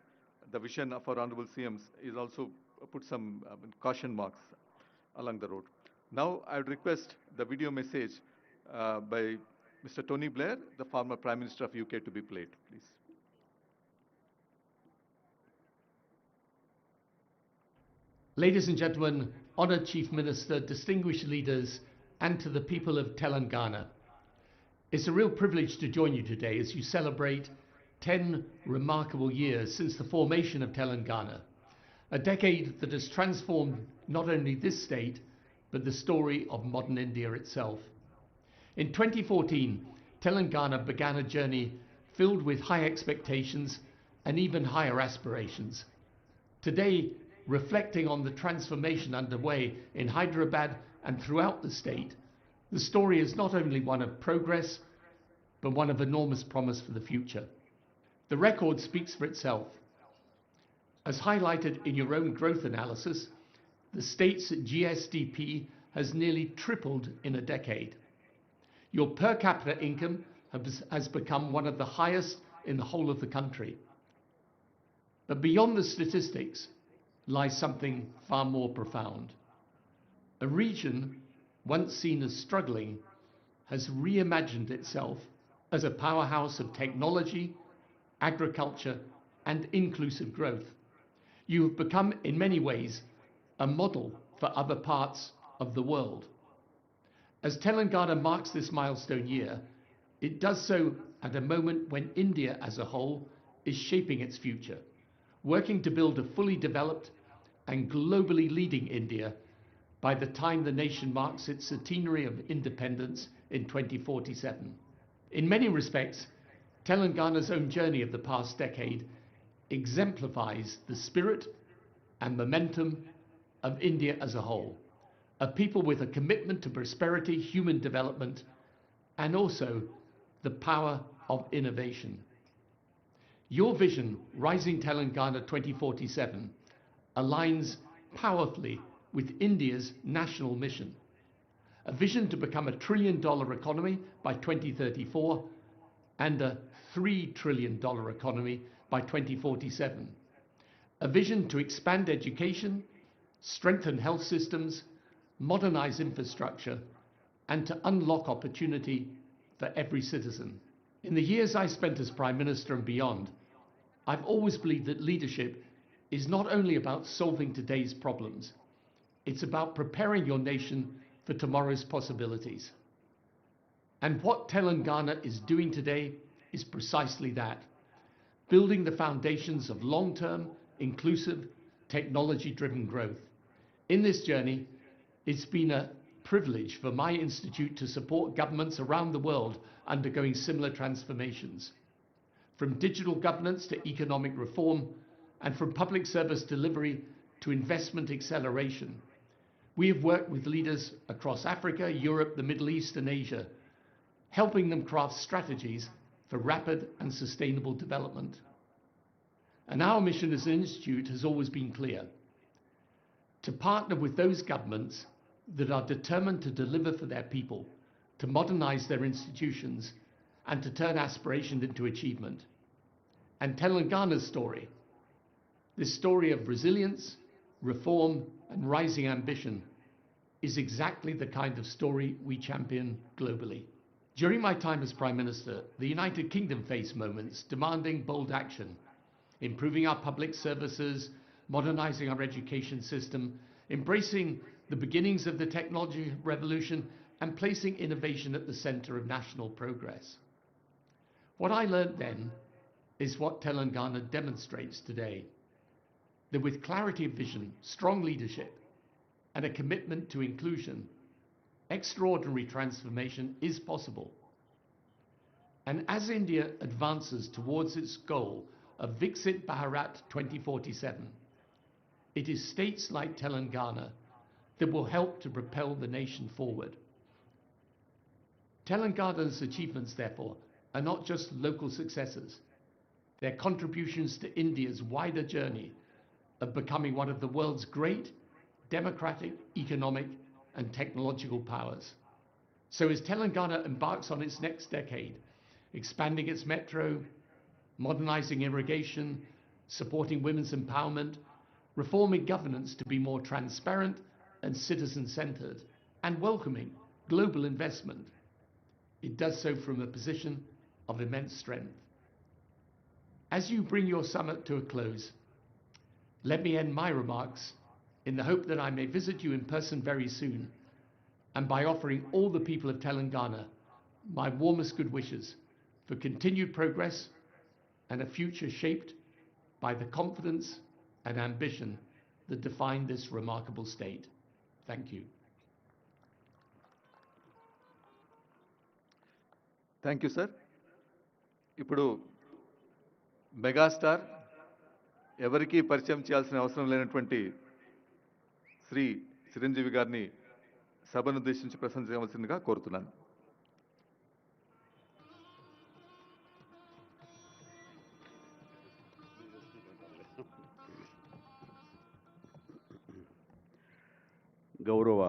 the vision of our Honorable CMs is also put some caution marks along the road. Now, I would request the video message by Mr. Tony Blair, the former Prime Minister of UK, to be played, please. Ladies and gentlemen, Honored Chief Minister, distinguished leaders, and to the people of Telangana. It's a real privilege to join you today as you celebrate 10 remarkable years since the formation of Telangana, a decade that has transformed not only this state, but the story of modern India itself. In 2014, Telangana began a journey filled with high expectations and even higher aspirations. Today, reflecting on the transformation underway in Hyderabad and throughout the state, the story is not only one of progress, but one of enormous promise for the future. The record speaks for itself. As highlighted in your own growth analysis, the state's GSDP has nearly tripled in a decade. Your per capita income has become one of the highest in the whole of the country. But beyond the statistics lies something far more profound. A region once seen as struggling has reimagined itself as a powerhouse of technology, agriculture, and inclusive growth. You have become, in many ways, a model for other parts of the world. As Telangana marks this milestone year, it does so at a moment when India as a whole is shaping its future, working to build a fully developed and globally leading India by the time the nation marks its centenary of independence in 2047. In many respects, Telangana's own journey of the past decade exemplifies the spirit and momentum of India as a whole, a people with a commitment to prosperity, human development, and also the power of innovation. Your vision, Rising Telangana 2047, aligns powerfully with India's national mission, a vision to become a $1 trillion economy by 2034 and a $3 trillion economy by 2047, a vision to expand education, strengthen health systems, modernize infrastructure, and to unlock opportunity for every citizen. In the years I spent as Prime Minister and beyond, I've always believed that leadership is not only about solving today's problems, it's about preparing your nation for tomorrow's possibilities. And what Telangana is doing today is precisely that, building the foundations of long-term, inclusive, technology-driven growth. In this journey, it's been a privilege for my institute to support governments around the world undergoing similar transformations, from digital governance to economic reform, and from public service delivery to investment acceleration. We have worked with leaders across Africa, Europe, the Middle East, and Asia, helping them craft strategies for rapid and sustainable development. And our mission as an institute has always been clear: to partner with those governments that are determined to deliver for their people, to modernize their institutions, and to turn aspiration into achievement. And Telangana's story, this story of resilience, reform, and rising ambition, is exactly the kind of story we champion globally. During my time as Prime Minister, the United Kingdom faced moments demanding bold action, improving our public services, modernizing our education system, embracing the beginnings of the technology revolution, and placing innovation at the center of national progress. What I learned then is what Telangana demonstrates today: that with clarity of vision, strong leadership, and a commitment to inclusion, extraordinary transformation is possible. And as India advances towards its goal of Viksit Bharat 2047, it is states like Telangana that will help to propel the nation forward. Telangana's achievements, therefore, are not just local successes. They're contributions to India's wider journey of becoming one of the world's great democratic, economic, and technological powers. So as Telangana embarks on its next decade, expanding its metro, modernizing irrigation, supporting women's empowerment, reforming governance to be more transparent and citizen-centered, and welcoming global investment, it does so from a position of immense strength. As you bring your summit to a close, let me end my remarks in the hope that I may visit you in person very soon, and by offering all the people of Telangana my warmest good wishes for continued progress and a future shaped by the confidence and ambition that define this remarkable state. Thank you. Thank you sir. ఇప్పుడు megastar, ఎవరికీ పరిచయం చేయాల్సిన అవసరం లేనటువంటి శ్రీ చిరంజీవి గారిని సభను ఉద్దేశించి ప్రసంగించవలసిందిగా కోరుతున్నాను. గౌరవ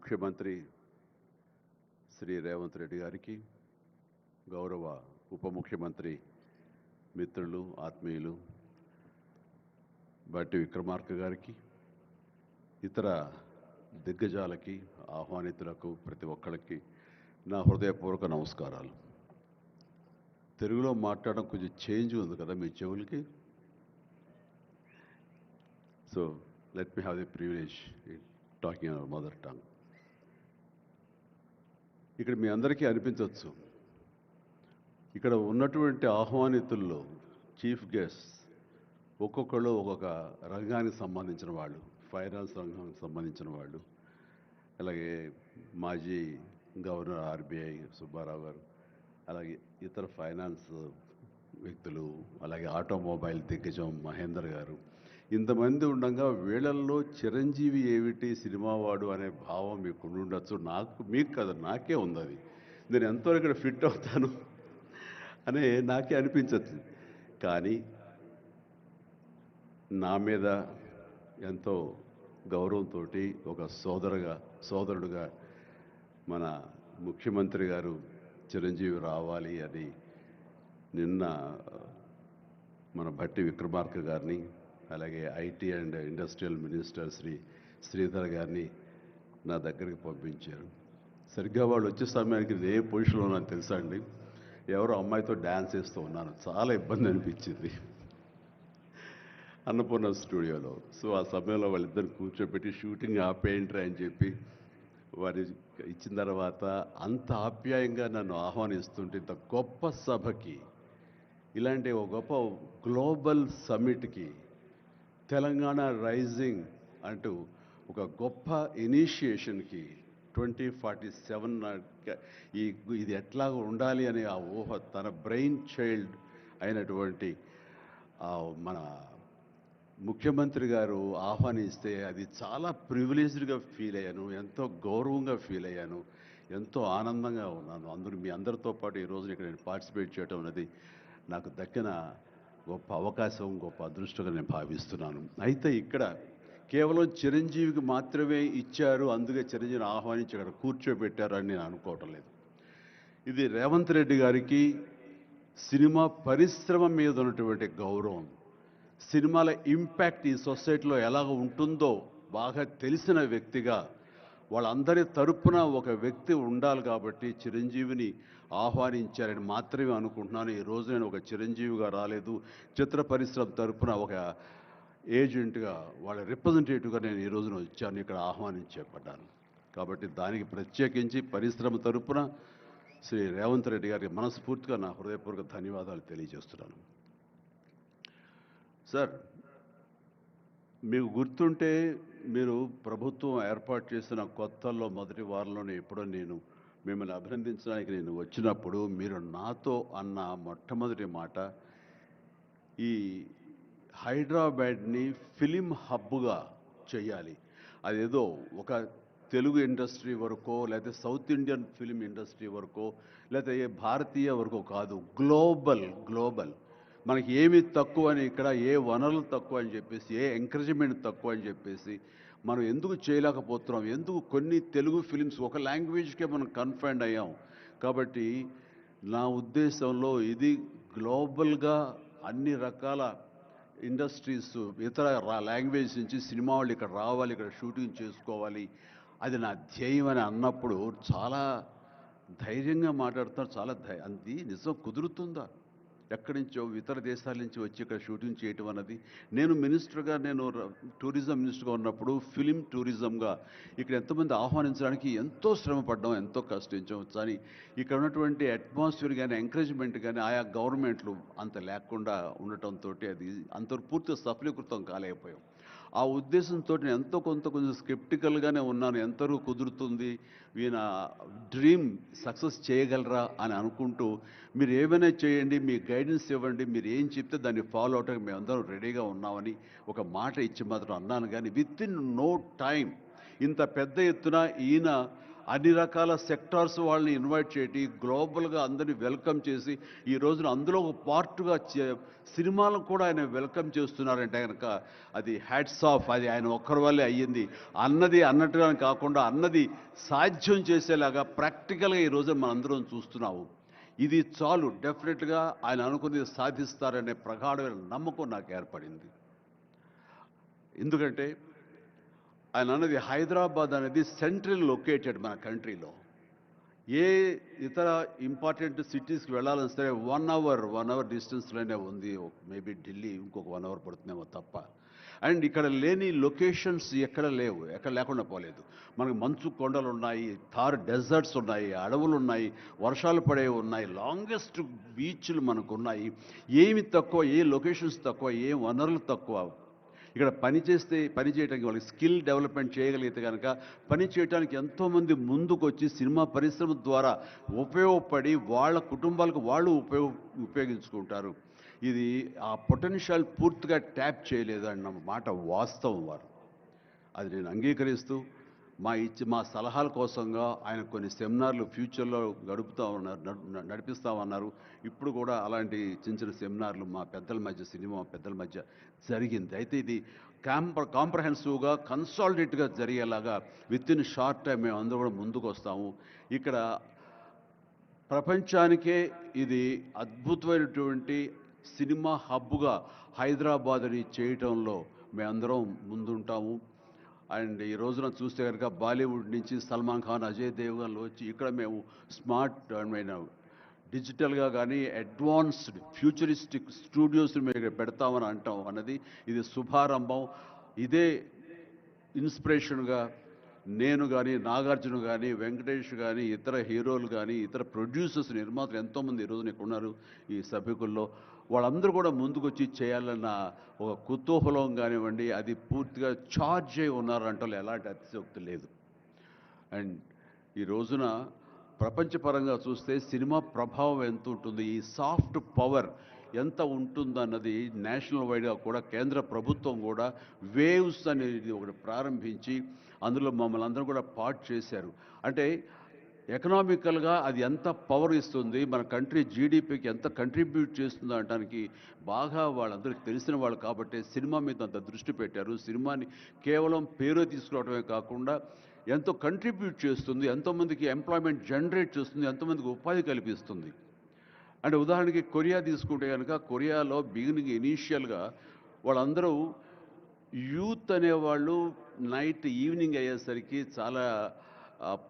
ముఖ్యమంత్రి శ్రీ రేవంత్ రెడ్డి గారికి, గౌరవ ఉప ముఖ్యమంత్రి మిత్రులు ఆత్మీయులు బట్టి విక్రమార్క గారికి, ఇతర దిగ్గజాలకి, ఆహ్వానితులకు, ప్రతి ఒక్కరికి నా హృదయపూర్వక నమస్కారాలు. తెలుగులో మాట్లాడడం కొంచెం చేంజ్ ఉంది కదా మీ చెవులకి. So let me have the privilege in talking our mother tongue. ఇక్కడ మీ అందరికీ అనిపించవచ్చు, ఇక్కడ ఉన్నటువంటి ఆహ్వానితుల్లో చీఫ్ గెస్ట్ ఒక్కొక్కళ్ళు ఒక్కొక్క రంగానికి సంబంధించిన వాళ్ళు, ఫైనాన్స్ రంగానికి సంబంధించిన వాళ్ళు, అలాగే మాజీ గవర్నర్ ఆర్బీఐ సుబ్బారావు గారు, అలాగే ఇతర ఫైనాన్స్ వ్యక్తులు, అలాగే ఆటోమొబైల్ దిగ్గజం మహేందర్ గారు, ఇంతమంది ఉండగా వీళ్ళల్లో చిరంజీవి ఏమిటి సినిమావాడు అనే భావం మీకు ఉండొచ్చు. మీకు కదా, నాకే ఉంది అది. నేను ఎంతో ఇక్కడ ఫిట్ అవుతాను అని నాకే అనిపించచ్చు. కానీ నా మీద ఎంతో గౌరవంతో ఒక సోదరుడుగా మన ముఖ్యమంత్రి గారు చిరంజీవి రావాలి అని నిన్న మన భట్టి విక్రమార్క గారిని, అలాగే IT and industrial minister Sridhar గారిని నా దగ్గరికి పంపించారు. సరిగ్గా వాళ్ళు వచ్చే సమయానికి ఏ పొజిషన్లో నాకు తెలుసా అండి, ఎవరో అమ్మాయితో డ్యాన్స్ వేస్తూ ఉన్నాను. చాలా ఇబ్బంది అనిపించింది అన్నపూర్ణ స్టూడియోలో. సో ఆ సమయంలో వాళ్ళిద్దరిని కూర్చోబెట్టి షూటింగ్ ఆపేయండి అని చెప్పి వారి ఇచ్చిన తర్వాత అంత ఆప్యాయంగా నన్ను ఆహ్వానిస్తుంటే, ఇంత గొప్ప సభకి, ఇలాంటి ఒక గొప్ప గ్లోబల్ సమ్మిట్కి, తెలంగాణ రైజింగ్ అంటూ ఒక గొప్ప ఇనిషియేషన్కి 2047 ఇది ఎట్లా ఉండాలి అనే ఆ ఊహ తన బ్రెయిన్ చైల్డ్ అయినటువంటి మన ముఖ్యమంత్రి గారు ఆహ్వానిస్తే అది చాలా ప్రివిలేజ్డ్గా ఫీల్ అయ్యాను, ఎంతో గౌరవంగా ఫీల్ అయ్యాను, ఎంతో ఆనందంగా ఉన్నాను. మీ అందరితో పాటు ఈరోజు ఇక్కడ నేను పార్టిసిపేట్ చేయడం అనేది నాకు దక్కిన గొప్ప అవకాశం, గొప్ప అదృష్టంగా నేను భావిస్తున్నాను. అయితే ఇక్కడ కేవలం చిరంజీవికి మాత్రమే ఇచ్చారు, అందుకే చిరంజీవిని ఆహ్వానించి అక్కడ కూర్చోబెట్టారు అని నేను అనుకోవటం లేదు. ఇది రేవంత్ రెడ్డి గారికి సినిమా పరిశ్రమ మీద ఉన్నటువంటి గౌరవం, సినిమాల ఇంపాక్ట్ ఈ సొసైటీలో ఎలాగ ఉంటుందో బాగా తెలిసిన వ్యక్తిగా వాళ్ళందరి తరపున ఒక వ్యక్తి ఉండాలి కాబట్టి చిరంజీవిని ఆహ్వానించారని మాత్రమే అనుకుంటున్నాను. ఈరోజు నేను ఒక చిరంజీవిగా రాలేదు, చిత్ర పరిశ్రమ తరపున ఒక ఏజెంట్గా, వాళ్ళ రిప్రజెంటేటివ్గా నేను ఈ రోజున వచ్చాను, ఇక్కడ ఆహ్వానించబడ్డాను. కాబట్టి దానికి ప్రత్యేకించి పరిశ్రమ తరపున శ్రీ రేవంత్ రెడ్డి గారికి మనస్ఫూర్తిగా నా హృదయపూర్వక ధన్యవాదాలు తెలియజేస్తున్నాను. సార్, మీకు గుర్తుంటే మీరు ప్రభుత్వం ఏర్పాటు చేసిన కొత్తల్లో మొదటి వారంలోనే ఎప్పుడో నేను మిమ్మల్ని అభినందించడానికి నేను వచ్చినప్పుడు మీరు నాతో అన్న మొట్టమొదటి మాట, ఈ హైదరాబాద్ని ఫిలిం హబ్గా చేయాలి. అదేదో ఒక తెలుగు ఇండస్ట్రీ వరకో, లేకపోతే సౌత్ ఇండియన్ ఫిలిం ఇండస్ట్రీ వరకో, లేకపోతే భారతీయ వరకో కాదు, గ్లోబల్. మనకి ఏమి తక్కువ అని, ఇక్కడ ఏ వనరులు తక్కువ అని చెప్పేసి, ఏ ఎంకరేజ్మెంట్ తక్కువ అని చెప్పేసి మనం ఎందుకు చేయలేకపోతున్నాం, ఎందుకు కొన్ని తెలుగు ఫిలిమ్స్ ఒక లాంగ్వేజ్కే మనం కన్ఫైన్డ్ అయ్యాం. కాబట్టి నా ఉద్దేశంలో ఇది గ్లోబల్గా అన్ని రకాల ఇండస్ట్రీస్, ఇతర లాంగ్వేజ్ నుంచి సినిమా వాళ్ళు ఇక్కడ రావాలి, ఇక్కడ షూటింగ్ చేసుకోవాలి, అది నా ధ్యేయం అని అన్నప్పుడు చాలా ధైర్యంగా మాట్లాడుతున్నారు. చాలా అది నిజం కుదురుతుందా? ఎక్కడి నుంచో ఇతర దేశాల నుంచి వచ్చి ఇక్కడ షూటింగ్ చేయటం అన్నది, నేను టూరిజం మినిస్టర్గా ఉన్నప్పుడు ఫిలిం టూరిజంగా ఇక్కడ ఎంతమంది ఆహ్వానించడానికి ఎంతో శ్రమ పడ్డాం, ఎంతో కష్టించాం. కానీ ఇక్కడ ఉన్నటువంటి అట్మాస్ఫియర్ కానీ ఎంకరేజ్మెంట్ కానీ ఆయా గవర్నమెంట్లు అంత లేకుండా ఉండటంతో అది అంత పూర్తిగా సఫలీకృతం కాలేకపోయాం. ఆ ఉద్దేశంతో నేను ఎంతో కొంచెం స్కెప్టికల్గానే ఉన్నాను. ఎంతవరకు కుదురుతుంది, ఈయన డ్రీమ్ సక్సెస్ చేయగలరా అని అనుకుంటూ, మీరు ఏమైనా చేయండి, మీ గైడెన్స్ ఇవ్వండి, మీరు ఏం చెప్తే దాన్ని ఫాలో అవడానికి మేమందరం రెడీగా ఉన్నామని ఒక మాట ఇచ్చి మాత్రం అన్నాను. కానీ విత్ ఇన్ నో టైం ఇంత పెద్ద ఎత్తున ఈయన అన్ని రకాల సెక్టార్స్ వాళ్ళని ఇన్వైట్ చేసి గ్లోబల్గా అందరినీ వెల్కమ్ చేసి ఈ రోజున అందులో ఒక పార్ట్గా సినిమాలను కూడా ఆయన వెల్కమ్ చేస్తున్నారంటే కనుక అది హ్యాట్స్ ఆఫ్. అది ఆయన ఒక్కరి వల్లే అయ్యింది. అన్నది అన్నట్టుగా కాకుండా అన్నది సాధ్యం చేసేలాగా ప్రాక్టికల్గా ఈ రోజున మనందరం చూస్తున్నాము. ఇది చాలు, డెఫినెట్గా ఆయన అనుకున్నది సాధిస్తారనే ప్రగాఢమైన నమ్మకం నాకు ఏర్పడింది. ఎందుకంటే ఆయన అన్నది హైదరాబాద్ అనేది సెంట్రల్ లొకేటెడ్ మన కంట్రీలో. ఏ ఇతర ఇంపార్టెంట్ సిటీస్కి వెళ్ళాలని సరే 1 అవర్ డిస్టెన్స్లోనే ఉంది. మేబీ ఢిల్లీ ఇంకొక 1 అవర్ పడుతుందేమో తప్ప. అండ్ ఇక్కడ లేని లొకేషన్స్ ఎక్కడ లేవు, ఎక్కడ లేకుండా పోలేదు. మనకు మంచు కొండలు ఉన్నాయి, థార్ డెజర్ట్స్ ఉన్నాయి, అడవులు ఉన్నాయి, వర్షాలు పడేవి ఉన్నాయి, లాంగెస్ట్ బీచ్లు మనకు ఉన్నాయి. ఏమి తక్కువ, ఏ లొకేషన్స్ తక్కువ, ఏ వనరులు తక్కువ. ఇక్కడ పని చేయడానికి వాళ్ళకి స్కిల్ డెవలప్మెంట్ చేయగలిగితే కనుక పని చేయడానికి ఎంతోమంది ముందుకు వచ్చి సినిమా పరిశ్రమ ద్వారా ఉపయోగపడి వాళ్ళ కుటుంబాలకు వాళ్ళు ఉపయోగించుకుంటారు. ఇది ఆ పొటెన్షియల్ పూర్తిగా ట్యాప్ చేయలేదు అన్న మాట వాస్తవం. వారు అది నేను అంగీకరిస్తూ మా సలహాల కోసంగా ఆయన కొన్ని సెమినార్లు ఫ్యూచర్లో నడిపిస్తామన్నారు. ఇప్పుడు కూడా అలాంటి చిన్న చిన్న సెమినార్లు మా పెద్దల మధ్య, సినిమా పెద్దల మధ్య జరిగింది. అయితే ఇది కాంప్రహెన్సివ్గా కన్సాలిడేట్గా జరిగేలాగా విత్ ఇన్ షార్ట్ టైం మేము అందరూ కూడా ముందుకు వస్తాము. ఇక్కడ ప్రపంచానికే ఇది అద్భుతమైనటువంటి సినిమా హబ్గా హైదరాబాద్ని చేయటంలో మేమందరం ముందుంటాము. అండ్ ఈ రోజున చూస్తే కనుక బాలీవుడ్ నుంచి సల్మాన్ ఖాన్, అజయ్ దేవ్గన్ వచ్చి ఇక్కడ మేము స్మార్ట్ డిజిటల్గా కానీ అడ్వాన్స్డ్ ఫ్యూచరిస్టిక్ స్టూడియోస్ మేము పెడతామని అంటాం అన్నది ఇది శుభారంభం. ఇదే ఇన్స్పిరేషన్గా నేను కానీ, నాగార్జున కానీ, వెంకటేష్ కానీ, ఇతర హీరోలు కానీ, ఇతర ప్రొడ్యూసర్స్, నిర్మాతలు ఎంతోమంది ఈ రోజున ఇక్కడ ఉన్నారు ఈ సభ్యుకుల్లో. వాళ్ళందరూ కూడా ముందుకు వచ్చి చేయాలన్న ఒక కుతూహలం కానివ్వండి, అది పూర్తిగా ఛార్జ్ అయి ఉన్నారంటే ఎలాంటి అతిశయోక్తి లేదు. అండ్ ఈ రోజున ప్రపంచపరంగా చూస్తే సినిమా ప్రభావం ఎంత ఉంటుంది, ఈ సాఫ్ట్ పవర్ ఎంత ఉంటుందన్నది నేషనల్ వైడ్గా కూడా కేంద్ర ప్రభుత్వం కూడా వేవ్స్ అనేది ఒకటి ప్రారంభించి అందులో మమ్మల్ని అందరూ కూడా పార్ట్ చేశారు. అంటే ఎకనామికల్గా అది ఎంత పవర్ ఇస్తుంది, మన కంట్రీ జీడిపికి ఎంత కంట్రిబ్యూట్ చేస్తుందో అనడానికి బాగా వాళ్ళందరికీ తెలిసిన వాళ్ళు కాబట్టి సినిమా మీద అంత దృష్టి పెట్టారు. సినిమాని కేవలం పేరు తీసుకురావడమే కాకుండా ఎంతో కంట్రిబ్యూట్ చేస్తుంది, ఎంతోమందికి ఎంప్లాయ్మెంట్ జనరేట్ చేస్తుంది, ఎంతోమందికి ఉపాధి కల్పిస్తుంది. అంటే ఉదాహరణకి కొరియా తీసుకుంటే కనుక కొరియాలో బిగినింగ్ ఇనీషియల్గా వాళ్ళందరూ యూత్ అనేవాళ్ళు నైట్ ఈవినింగ్ అయ్యేసరికి చాలా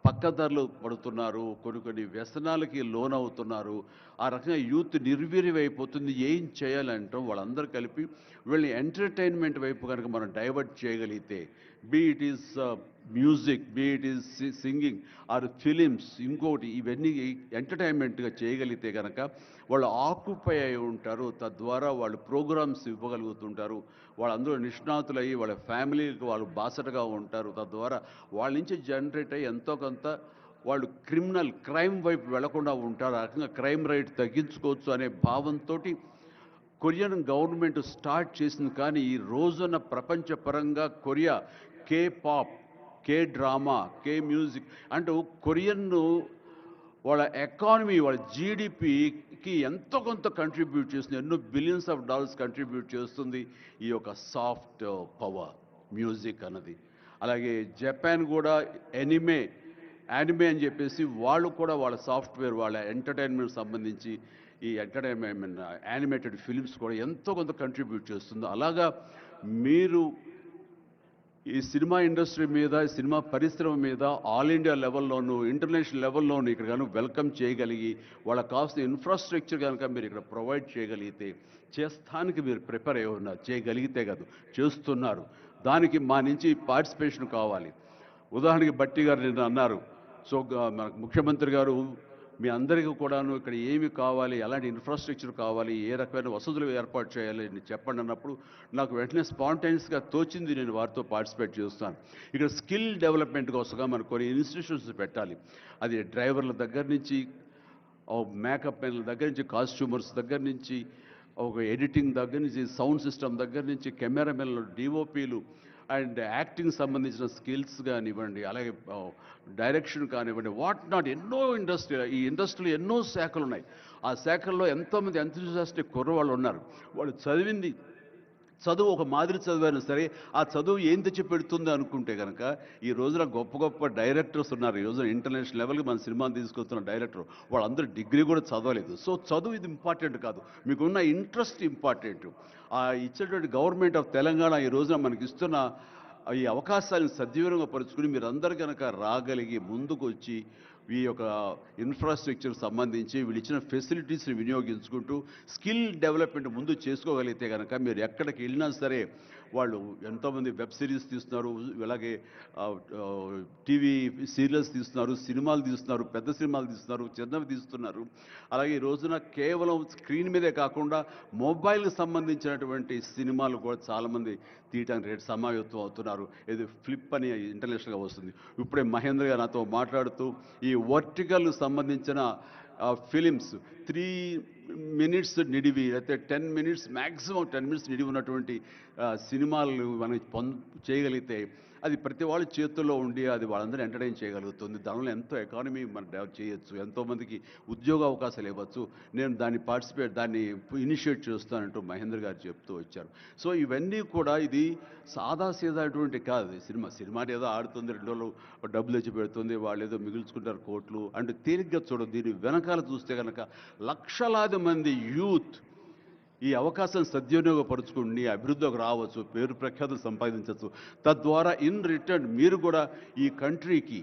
పక్కదారులు పడుతున్నారు, కొన్ని వ్యసనాలకి లోనవుతున్నారు. ఆ రకంగా యూత్ నిర్వీర్యమైపోతుంది. ఏం చేయాలంటాం వాళ్ళందరూ కలిపి వీళ్ళని ఎంటర్టైన్మెంట్ వైపు కనుక మనం డైవర్ట్ చేయగలిగితే, be it is music, be it is singing or films, ఇంకోటి ఇవన్నీ ఎంటర్టైన్మెంట్గా చేయగలిగితే కనుక వాళ్ళు ఆక్యుపై అయి ఉంటారు. తద్వారా వాళ్ళు ప్రోగ్రామ్స్ ఇవ్వగలుగుతుంటారు. వాళ్ళందరూ నిష్ణాతులయ్యి వాళ్ళ ఫ్యామిలీకి వాళ్ళు బాసటగా ఉంటారు. తద్వారా వాళ్ళ నుంచి జనరేట్ అయ్యి ఎంతో కొంత వాళ్ళు క్రైమ్ వైపు వెళ్లకుండా ఉంటారు. ఆ రకంగా క్రైమ్ రేట్ తగ్గించుకోవచ్చు అనే భావంతో కొరియన్ గవర్నమెంట్ స్టార్ట్ చేసింది. కానీ ఈ రోజున ప్రపంచపరంగా Korea K pop, K drama, K music అంటూ కొరియన్ను వాళ్ళ ఎకానమీ, వాళ్ళ జీడిపికి ఎంతో కొంత కంట్రిబ్యూట్ చేస్తుంది. ఎన్నో బిలియన్స్ ఆఫ్ డాలర్స్ కంట్రిబ్యూట్ చేస్తుంది ఈ యొక్క సాఫ్ట్ పవర్ మ్యూజిక్ అన్నది. అలాగే జపాన్ కూడా యానిమే అని చెప్పేసి వాళ్ళు కూడా వాళ్ళ సాఫ్ట్వేర్, వాళ్ళ ఎంటర్టైన్మెంట్ సంబంధించి ఈ ఎంటర్టైన్మెంట్ యానిమేటెడ్ ఫిలిమ్స్ కూడా ఎంతో కొంత కంట్రిబ్యూట్ చేస్తుంది. అలాగా మీరు ఈ సినిమా ఇండస్ట్రీ మీద, సినిమా పరిశ్రమ మీద ఆల్ ఇండియా లెవెల్లోనూ ఇంటర్నేషనల్ లెవెల్లోనూ ఇక్కడ కనుక వెల్కమ్ చేయగలిగి వాళ్ళకి కావాల్సిన ఇన్ఫ్రాస్ట్రక్చర్ కనుక మీరు ఇక్కడ ప్రొవైడ్ చేయగలిగితే, చేస్తానికి మీరు ప్రిపేర్ అయి ఉన్నారు, చేయగలిగితే కాదు చేస్తున్నారు. దానికి మా నుంచి పార్టిసిపేషన్ కావాలి. ఉదాహరణకి బట్టి గారు నిన్న అన్నారు, సో మన ముఖ్యమంత్రి గారు మీ అందరికీ కూడాను ఇక్కడ ఏమి కావాలి, ఎలాంటి ఇన్ఫ్రాస్ట్రక్చర్ కావాలి, ఏ రకమైన వసతులు ఏర్పాటు చేయాలి అని చెప్పండి అన్నప్పుడు నాకు వెంటనే స్పాంటైనియస్గా తోచింది, నేను వారితో పార్టిసిపేట్ చేస్తాను. ఇక్కడ స్కిల్ డెవలప్మెంట్ కోసంగా మనం కొన్ని ఇన్స్టిట్యూషన్స్ పెట్టాలి. అది డ్రైవర్ల దగ్గర నుంచి, మేకప్ మెన్ల దగ్గర నుంచి, కాస్ట్యూమర్స్ దగ్గర నుంచి, ఒక ఎడిటింగ్ దగ్గర నుంచి, సౌండ్ సిస్టమ్ దగ్గర నుంచి, కెమెరామెన్లు, డిఓపీలు, అండ్ యాక్టింగ్ సంబంధించిన స్కిల్స్ కానివ్వండి, అలాగే డైరెక్షన్ కానివ్వండి, వాట్ నాట్ ఎన్నో ఈ ఇండస్ట్రీలో ఎన్నో శాఖలు ఉన్నాయి. ఆ శాఖల్లో ఎంతోమంది ఎంతూజియాస్టిక్ కుర్రవాళ్ళు ఉన్నారు. వాళ్ళు చదువు ఒక మాదిరి చదివైనా సరే ఆ చదువు ఏం తెచ్చి పెడుతుంది అనుకుంటే కనుక ఈ రోజున గొప్ప గొప్ప డైరెక్టర్స్ ఉన్నారు. ఈ రోజున ఇంటర్నేషనల్ లెవెల్కి మన సినిమాని తీసుకొస్తున్న డైరెక్టర్ వాళ్ళందరూ డిగ్రీ కూడా చదవలేదు. సో చదువు ఇది ఇంపార్టెంట్ కాదు, మీకున్న ఇంట్రెస్ట్ ఇంపార్టెంట్. ఆ ఇచ్చేటువంటి గవర్నమెంట్ ఆఫ్ తెలంగాణ ఈ రోజున మనకి ఇస్తున్న ఈ అవకాశాలను సద్వినియోగం పరుచుకుని మీరందరూ కనుక రాగలిగి ముందుకు వచ్చి ఈ యొక్క ఇన్ఫ్రాస్ట్రక్చర్ సంబంధించి వీళ్ళు ఇచ్చిన ఫెసిలిటీస్ని వినియోగించుకుంటూ స్కిల్ డెవలప్మెంట్ ముందు చేసుకోగలిగితే కనుక మీరు ఎక్కడికి వెళ్ళినా సరే వాళ్ళు ఎంతోమంది వెబ్ సిరీస్ తీస్తున్నారు, అలాగే టీవీ సీరియల్స్ తీస్తున్నారు, సినిమాలు తీస్తున్నారు, పెద్ద సినిమాలు తీస్తున్నారు, చిన్నవి తీస్తున్నారు. అలాగే ఈ రోజున కేవలం స్క్రీన్ మీదే కాకుండా మొబైల్కి సంబంధించినటువంటి సినిమాలు కూడా చాలామంది తీయటానికి సమాయత్తం అవుతున్నారు. ఇది ఫ్లిప్ అని ఇంటర్నేషనల్గా వస్తుంది. ఇప్పుడే మహేంద్ర గారు నాతో మాట్లాడుతూ ఈ వర్టికల్ సంబంధించిన ఫిలిమ్స్ 3 minutes నిడివి లేకపోతే 10 minutes మ్యాక్సిమం 10 minutes నిడివి ఉన్నటువంటి సినిమాలు మనం చేయగలిగితే అది ప్రతి వాళ్ళ చేతుల్లో ఉండి అది వాళ్ళందరూ ఎంటర్టైన్ చేయగలుగుతుంది. దానివల్ల ఎంతో ఎకానమీ మనం డెవలప్ చేయొచ్చు, ఎంతోమందికి ఉద్యోగ అవకాశాలు ఇవ్వచ్చు. నేను దాన్ని ఇనిషియేట్ చేస్తానంటూ మహేంద్ర గారు చెప్తూ వచ్చారు. సో ఇవన్నీ కూడా ఇది సాదాసీదాటువంటి కాదు. సినిమా ఏదో ఆడుతుంది, 2 రోజులు డబ్బులు తెచ్చి పెడుతుంది, వాళ్ళు ఏదో మిగుల్చుకుంటారు కోట్లు అంటే తేలిగ్గా చూడదు. దీని వెనకాల చూస్తే కనుక లక్షలాది మంది యూత్ ఈ అవకాశాన్ని సద్వినియోగపరుచుకుని అభివృద్ధిలోకి రావచ్చు, పేరు ప్రఖ్యాతులు సంపాదించవచ్చు. తద్వారా ఇన్ రిటర్న్ మీరు కూడా ఈ కంట్రీకి,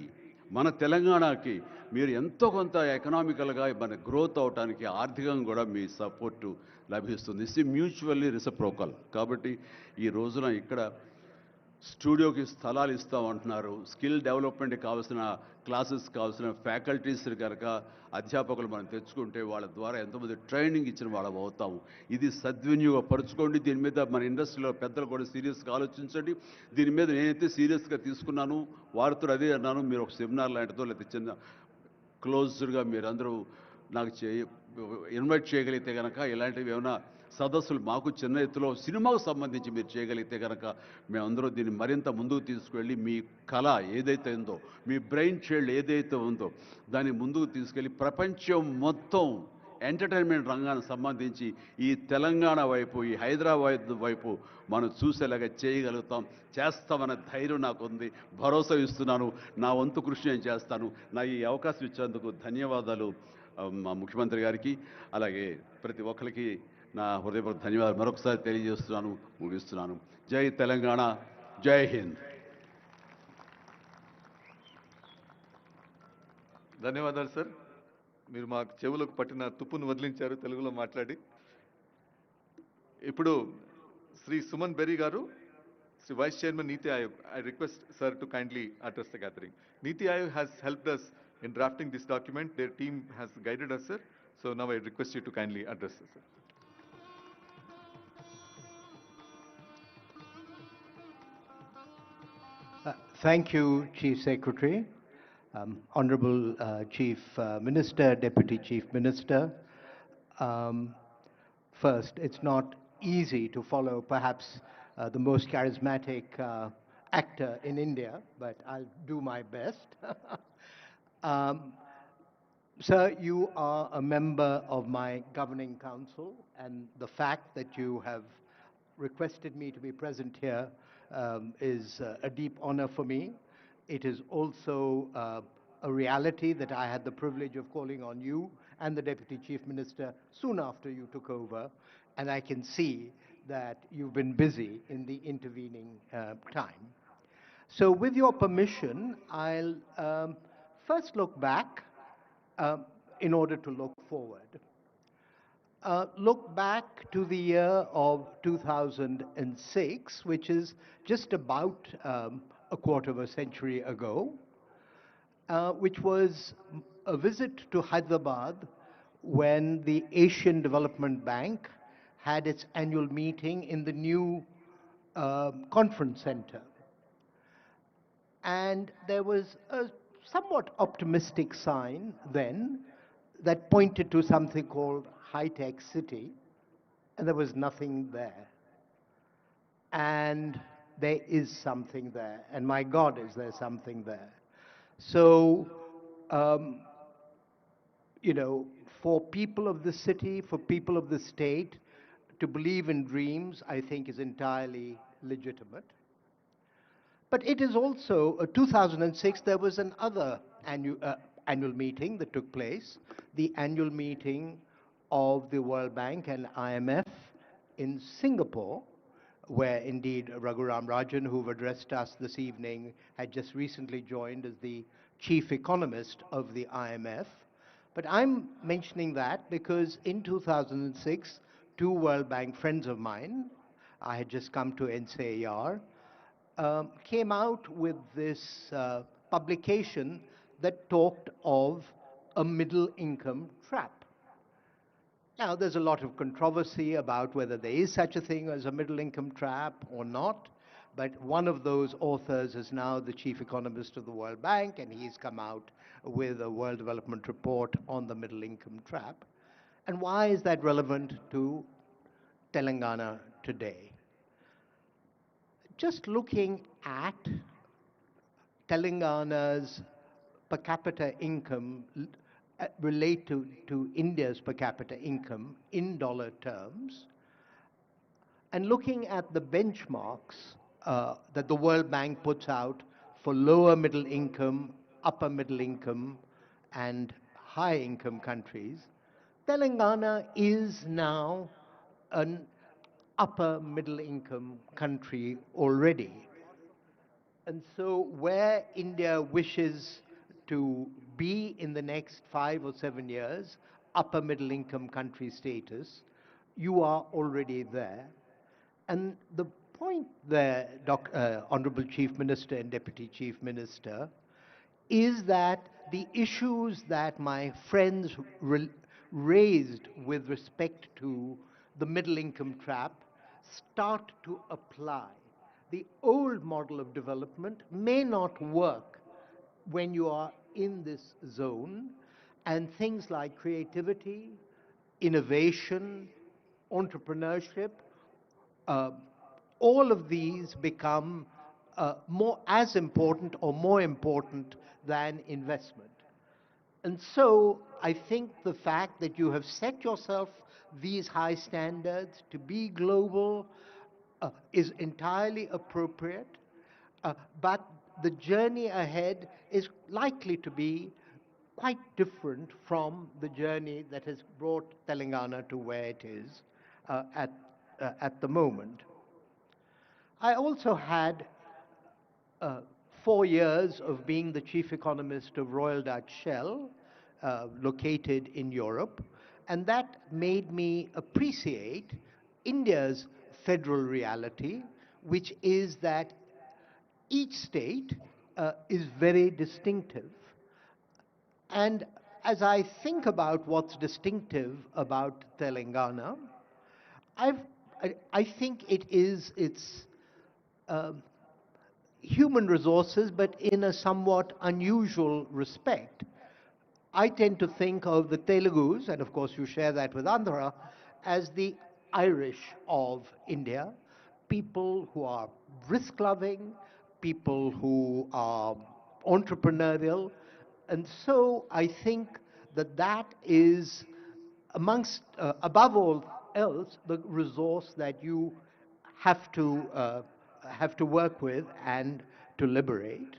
మన తెలంగాణకి మీరు ఎంతో కొంత ఎకనామికల్గా మన గ్రోత్ అవడానికి ఆర్థికంగా కూడా మీ సపోర్టు లభిస్తుంది. ఇది మ్యూచువల్లీ రిసిప్రోకల్. కాబట్టి ఈ రోజున ఇక్కడ స్టూడియోకి స్థలాలు ఇస్తామంటున్నారు. స్కిల్ డెవలప్మెంట్కి కావాల్సిన క్లాసెస్ కావాల్సిన ఫ్యాకల్టీస్ కనుక అధ్యాపకులు మనం తెచ్చుకుంటే వాళ్ళ ద్వారా ఎంతోమంది ట్రైనింగ్ ఇచ్చిన వాళ్ళం అవుతాము. ఇది సద్వినియోగపరచుకోండి. దీని మీద మన ఇండస్ట్రీలో పెద్దలు కూడా సీరియస్గా ఆలోచించండి. దీని మీద నేనైతే సీరియస్గా తీసుకున్నాను, వారితో అదే అన్నాను. మీరు ఒక సెమినార్ లాంటిదో లేకపోతే చిన్న క్లోజ్డ్గా మీరందరూ నాకు ఇన్వైట్ చేయగలిగితే కనుక ఇలాంటివి ఏమైనా సదస్సులు మాకు చిన్న ఎత్తులో సినిమాకు సంబంధించి మీరు చేయగలిగితే కనుక మేమందరూ దీన్ని మరింత ముందుకు తీసుకువెళ్ళి మీ కళ ఏదైతే ఉందో, మీ బ్రెయిన్ చైల్డ్ ఏదైతే ఉందో దాన్ని ముందుకు తీసుకెళ్ళి ప్రపంచం మొత్తం ఎంటర్టైన్మెంట్ రంగానికి సంబంధించి ఈ తెలంగాణ వైపు, ఈ హైదరాబాద్ వైపు మనం చూసేలాగా చేయగలుగుతాం, చేస్తామన్న ధైర్యం నాకు ఉంది. భరోసా ఇస్తున్నాను. నా వంతు కృషి నేను చేస్తాను. నా ఈ అవకాశం ఇచ్చేందుకు ధన్యవాదాలు మా ముఖ్యమంత్రి గారికి, అలాగే ప్రతి ఒక్కరికి నా హృదయపూర్వక ధన్యవాదాలు మరొకసారి తెలియజేస్తున్నాను, ముగిస్తున్నాను. జై తెలంగాణ, జై హింద్. ధన్యవాదాలు సార్. మీరు మా చెవులకు పట్టిన తుప్పును వదిలించారు తెలుగులో మాట్లాడి. ఇప్పుడు శ్రీ సుమన్ బెర్రీ గారు, Shri vice chairman NITI Aayog. I request sir to kindly address the gathering. Niti Aayog has helped us in drafting this document. Their team has guided us, sir. So now I request you to kindly address us, sir. Thank you, Chief Secretary, Honorable Chief Minister, Deputy Chief Minister. First, it's not easy to follow perhaps the most charismatic actor in India, but I'll do my best. Sir, you are a member of my governing council, and the fact that you have requested me to be present here is a deep honor for me. It is also a reality that I had the privilege of calling on you and the Deputy Chief Minister soon after you took over, and I can see that you've been busy in the intervening time. So with your permission, I'll first look back in order to look forward. Look back to the year of 2006, which is just about a quarter of a century ago, which was a visit to Hyderabad when the Asian Development Bank had its annual meeting in the new conference center. And there was a somewhat optimistic sign then that pointed to something called high-tech city, and there was nothing there. And there is something there. And my God, is there something there? So, um, you know, for people of the city, for people of the state, to believe in dreams, I think is entirely legitimate. But it is also, 2006, there was another annual meeting that took place, the annual meeting of the World Bank and IMF in Singapore, where indeed Raghuram Rajan, who've addressed us this evening, had just recently joined as the chief economist of the IMF. But I'm mentioning that because in 2006, two World Bank friends of mine, I had just come to NCAR, came out with this publication that talked of a middle income trap. Now, there's a lot of controversy about whether there is such a thing as a middle income trap or not, but one of those authors is now the chief economist of the World Bank, and he's come out with a World Development Report on the middle income trap. And why is that relevant to Telangana today? Just looking at Telangana's per capita income related to India's per capita income in dollar terms, and looking at the benchmarks that the World Bank puts out for lower middle income, upper middle income, and high income countries, Telangana is now an upper middle income country already. And so where India wishes to be in the next 5 or 7 years, upper middle income country status, you are already there. And the point there, Honorable Chief Minister and Deputy Chief Minister, is that the issues that my friends raised with respect to the middle income trap start to apply. The old model of development may not work when you are in this zone, and things like creativity, innovation, entrepreneurship, uh, all of these become more as important or more important than investment. And so I think the fact that you have set yourself these high standards to be global is entirely appropriate, but the journey ahead is likely to be quite different from the journey that has brought Telangana to where it is at the moment. I also had 4 years of being the chief economist of Royal Dutch Shell, located in Europe, and that made me appreciate India's federal reality, which is that each state is very distinctive. And as I think about what's distinctive about Telangana, I think it is its human resources, but in a somewhat unusual respect. I tend to think of the Telugus, and of course you share that with Andhra, as the Irish of India, people who are risk-loving, people who are entrepreneurial, and so I think that that is amongst, above all else, the resource that you have to work with and to liberate.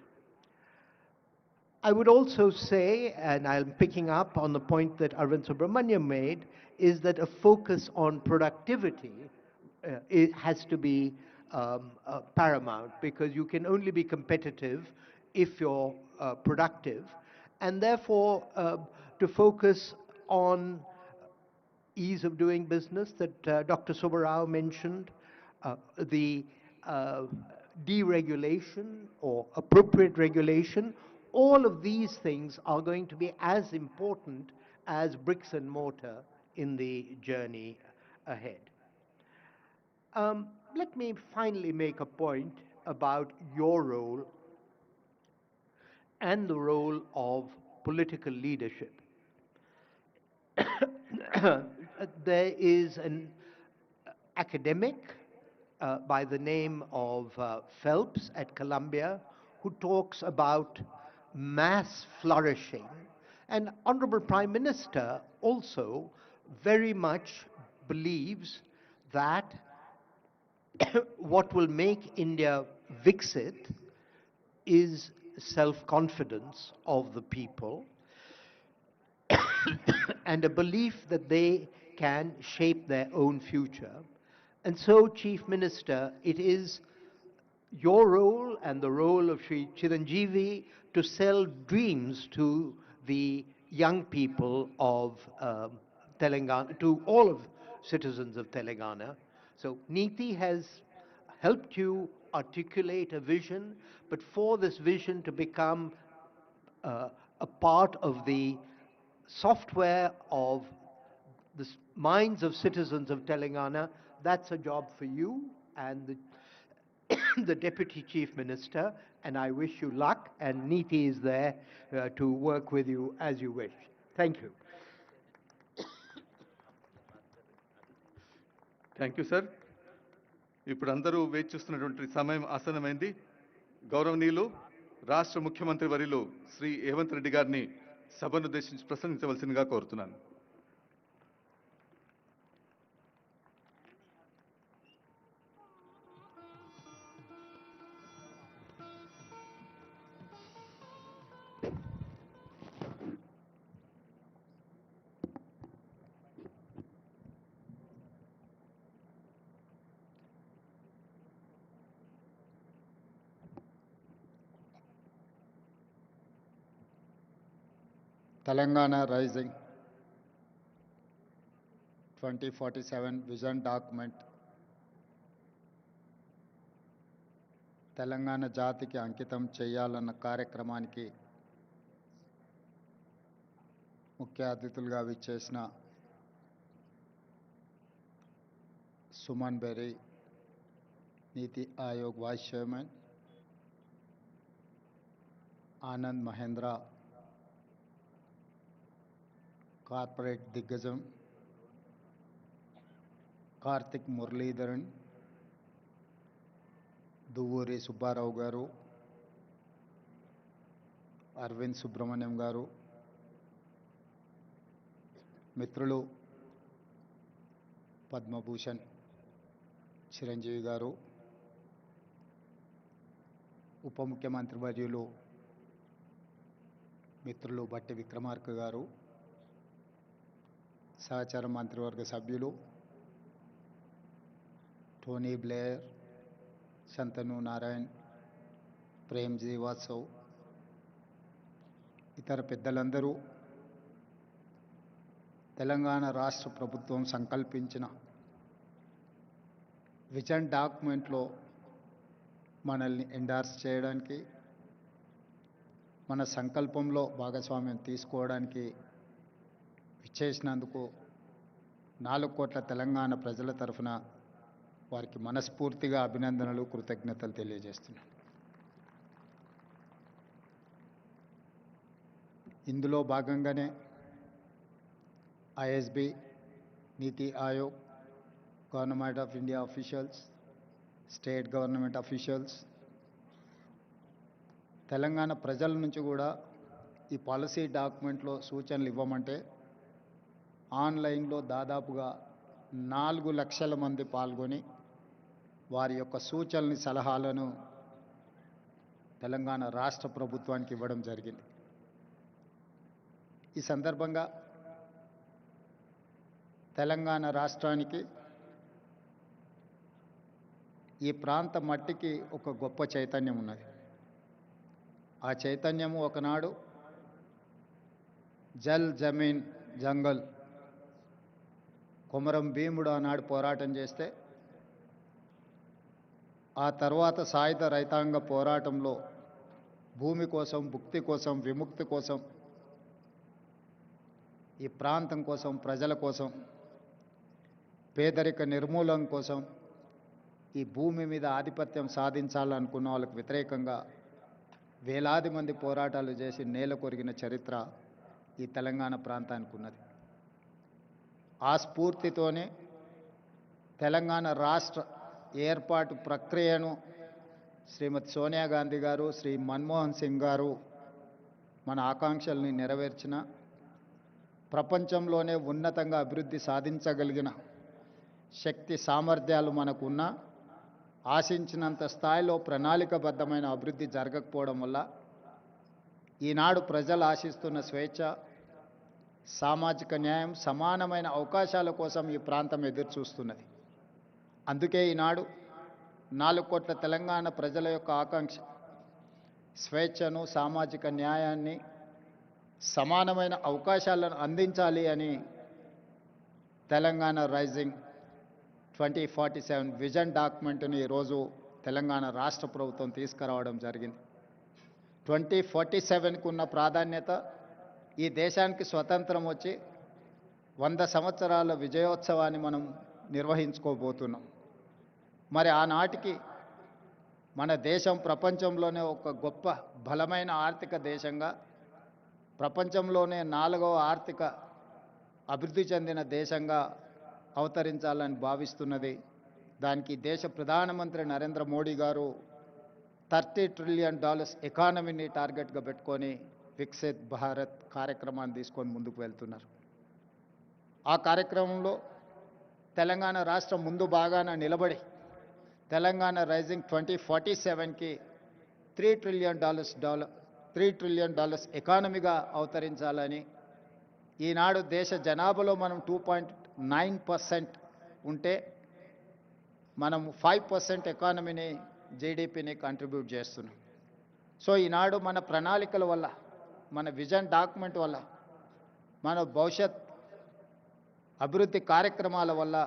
I would also say, and I'm picking up on the point that Arvind Subramaniam made, is that a focus on productivity it has to be paramount, because you can only be competitive if you're productive. And therefore, to focus on ease of doing business that Dr. Subbarao mentioned, the deregulation or appropriate regulation, all of these things are going to be as important as bricks and mortar in the journey ahead. Let me finally make a point about your role and the role of political leadership. There is an academic by the name of Phelps at Columbia, who talks about mass flourishing. And Honorable Prime Minister also very much believes that what will make India Viksit is self-confidence of the people and a belief that they can shape their own future. And so, Chief Minister, it is your role and the role of Sri Chiranjeevi to sell dreams to the young people of Telangana, to all of citizens of Telangana. So Niti has helped you articulate a vision, but for this vision to become a part of the software of the minds of citizens of Telangana, that's a job for you and the Deputy Chief Minister, and I wish you luck, and Niti is there to work with you as you wish. Thank you. Thank you sir. ఇప్పుడు అందరూ వేచి చూస్తున్నటువంటి సమయం ఆసన్నమైంది. గౌరవనీయులు రాష్ట్ర ముఖ్యమంత్రి వర్యులు శ్రీ రేవంత్ రెడ్డి గారిని సభను ఉద్దేశించి ప్రసంగించవలసిందిగా కోరుతున్నాను. Telangana Rising 2047 Vision Document Telangana జాతికి అంకితం చేయాలన్న కార్యక్రమానికి ముఖ్య అతిథులుగా విచ్చేసిన Suman Bery, Niti Aayog vice chairman, Anand Mahindra, corporate దిగ్గజం కార్తిక్ మురళీధరన్, దువ్వూరి సుబ్బారావు గారు, అరవింద్ సుబ్రహ్మణ్యం గారు, మిత్రులు పద్మభూషణ్ చిరంజీవి గారు, ఉప ముఖ్యమంత్రి వర్యులు మిత్రులు బట్టి విక్రమార్క గారు, సహచార మంత్రివర్గ సభ్యులు టోనీ బ్లేయర్, శంతను నారాయణ్, ప్రేమ్ శ్రీవాత్సవ్, ఇతర పెద్దలందరూ తెలంగాణ రాష్ట్ర ప్రభుత్వం సంకల్పించిన విజన్ డాక్యుమెంట్లో మనల్ని ఎండార్స్ చేయడానికి, మన సంకల్పంలో భాగస్వామ్యం తీసుకోవడానికి విచ్చేసినందుకు 4 కోట్ల తెలంగాణ ప్రజల తరఫున వారికి మనస్ఫూర్తిగా అభినందనలు, కృతజ్ఞతలు తెలియజేస్తున్నాను. ఇందులో భాగంగానే ISB, NITI Aayog, government of India officials, state government officials, Telangana ప్రజల నుంచి కూడా ఈ పాలసీ డాక్యుమెంట్లో సూచనలు ఇవ్వమంటే ఆన్లైన్లో దాదాపుగా 4 లక్షల మంది పాల్గొని వారి యొక్క సూచనల్ని, సలహాలను తెలంగాణ రాష్ట్ర ప్రభుత్వానికి ఇవ్వడం జరిగింది. ఈ సందర్భంగా తెలంగాణ రాష్ట్రానికి, ఈ ప్రాంత మట్టికి ఒక గొప్ప చైతన్యం ఉన్నది. ఆ చైతన్యము ఒకనాడు జల్ జమీన్ జంగల్ కొమరం భీముడు ఆనాడు పోరాటం చేస్తే, ఆ తర్వాత సాయుధ రైతాంగ పోరాటంలో భూమి కోసం, భుక్తి కోసం, విముక్తి కోసం, ఈ ప్రాంతం కోసం, ప్రజల కోసం, పేదరిక నిర్మూలన కోసం, ఈ భూమి మీద ఆధిపత్యం సాధించాలనుకున్న వాళ్ళకు వ్యతిరేకంగా వేలాది మంది పోరాటాలు చేసి నేల కొరిగిన చరిత్ర ఈ తెలంగాణ ప్రాంతానికి ఉన్నది. ఆ స్ఫూర్తితోనే తెలంగాణ రాష్ట్ర ఏర్పాటు ప్రక్రియను శ్రీమతి సోనియా గాంధీ గారు, శ్రీ మన్మోహన్ సింగ్ గారు మన ఆకాంక్షల్ని నెరవేర్చిన ప్రపంచంలోనే ఉన్నతంగా అభివృద్ధి సాధించగలిగిన శక్తి సామర్థ్యాలు మనకున్న ఆశించినంత స్థాయిలో ప్రణాళికబద్ధమైన అభివృద్ధి జరగకపోవడం వల్ల ఈనాడు ప్రజలు ఆశిస్తున్న స్వేచ్ఛ, సామాజిక న్యాయం, సమానమైన అవకాశాల కోసం ఈ ప్రాంతం ఎదురుచూస్తున్నది. అందుకే ఈనాడు 4 కోట్ల తెలంగాణ ప్రజల యొక్క ఆకాంక్ష స్వేచ్ఛను, సామాజిక న్యాయాన్ని, సమానమైన అవకాశాలను అందించాలి అని తెలంగాణ రైజింగ్ 2047 విజన్ డాక్యుమెంట్ని ఈరోజు తెలంగాణ రాష్ట్ర ప్రభుత్వం తీసుకురావడం జరిగింది. 2047కు ఉన్న ప్రాధాన్యత ఈ దేశానికి స్వతంత్రం వచ్చి 100 సంవత్సరాల విజయోత్సవాన్ని మనం నిర్వహించుకోబోతున్నాం. మరి ఆనాటికి మన దేశం ప్రపంచంలోనే ఒక గొప్ప బలమైన ఆర్థిక దేశంగా, ప్రపంచంలోనే 4వ ఆర్థిక అభివృద్ధి చెందిన దేశంగా అవతరించాలని భావిస్తున్నది. దానికి దేశ ప్రధానమంత్రి నరేంద్ర మోడీ గారు $30 ట్రిలియన్ ఎకానమీని టార్గెట్గా పెట్టుకొని వికసిత్ భారత్ కార్యక్రమాన్ని తీసుకొని ముందుకు వెళ్తున్నారు. ఆ కార్యక్రమంలో తెలంగాణ రాష్ట్రం ముందు బాగాన నిలబడి తెలంగాణ రైజింగ్ 2047కి $3 ట్రిలియన్ ఎకానమీగా అవతరించాలని, ఈనాడు దేశ జనాభాలో మనం 2.9% ఉంటే మనం 5% ఎకానమీని, జీడిపిని కంట్రిబ్యూట్ చేస్తున్నాం. సో ఈనాడు మన ప్రణాళికల వల్ల, మన విజన్ డాక్యుమెంట్ వల్ల, మన భవిష్యత్ అభివృద్ధి కార్యక్రమాల వల్ల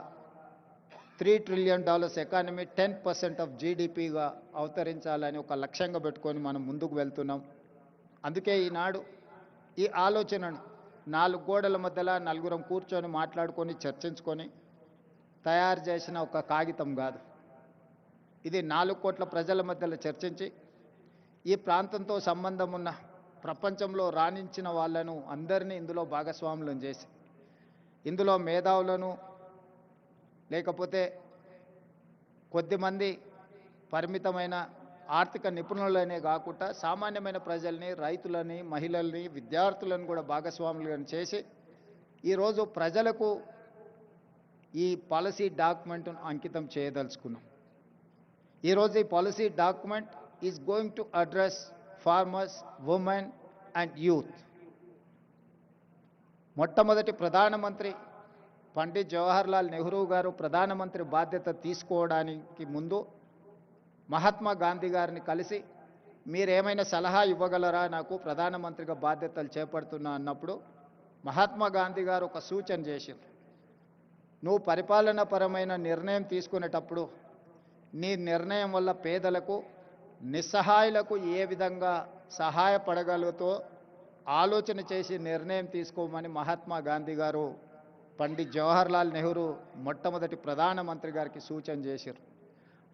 $3 ట్రిలియన్ ఎకానమీ 10% ఆఫ్ జీడిపిగా అవతరించాలని ఒక లక్ష్యంగా పెట్టుకొని మనం ముందుకు వెళ్తున్నాం. అందుకే ఈనాడు ఈ ఆలోచనను 4 గోడల మధ్యలో నలుగురం కూర్చొని మాట్లాడుకొని చర్చించుకొని తయారు చేసిన ఒక కాగితం కాదు. ఇది 4 కోట్ల ప్రజల మధ్యలో చర్చించి ఈ ప్రాంతంతో సంబంధం ఉన్న ప్రపంచంలో రాణించిన వాళ్ళను అందరినీ ఇందులో భాగస్వాములను చేసి, ఇందులో మేధావులను లేకపోతే కొద్దిమంది పరిమితమైన ఆర్థిక నిపుణులనే కాకుండా సామాన్యమైన ప్రజల్ని, రైతులని, మహిళల్ని, విద్యార్థులను కూడా భాగస్వాములను చేసి ఈరోజు ప్రజలకు ఈ పాలసీ డాక్యుమెంట్ను అంకితం చేయదలుచుకున్నాం. ఈరోజు ఈ policy document is going to address farmers, women and youth. మొట్టమొదటి ప్రధానమంత్రి పండిట్ జవహర్లాల్ నెహ్రూ గారు ప్రధానమంత్రి బాధ్యత తీసుకోవడానికి ముందు మహాత్మా గాంధీ గారిని కలిసి మీరేమైనా సలహా ఇవ్వగలరా, నాకు ప్రధానమంత్రిగా బాధ్యతలు చేపడుతున్నా అన్నప్పుడు మహాత్మా గాంధీ గారు ఒక సూచన చేశారు. నువ్వు పరిపాలనాపరమైన నిర్ణయం తీసుకునేటప్పుడు నీ నిర్ణయం వల్ల పేదలకు, నిస్సహాయులకు ఏ విధంగా సహాయపడగలుగుతో ఆలోచన చేసి నిర్ణయం తీసుకోమని మహాత్మా గాంధీ గారు పండిట్ జవహర్లాల్ నెహ్రూ మొట్టమొదటి ప్రధానమంత్రి గారికి సూచన చేశారు.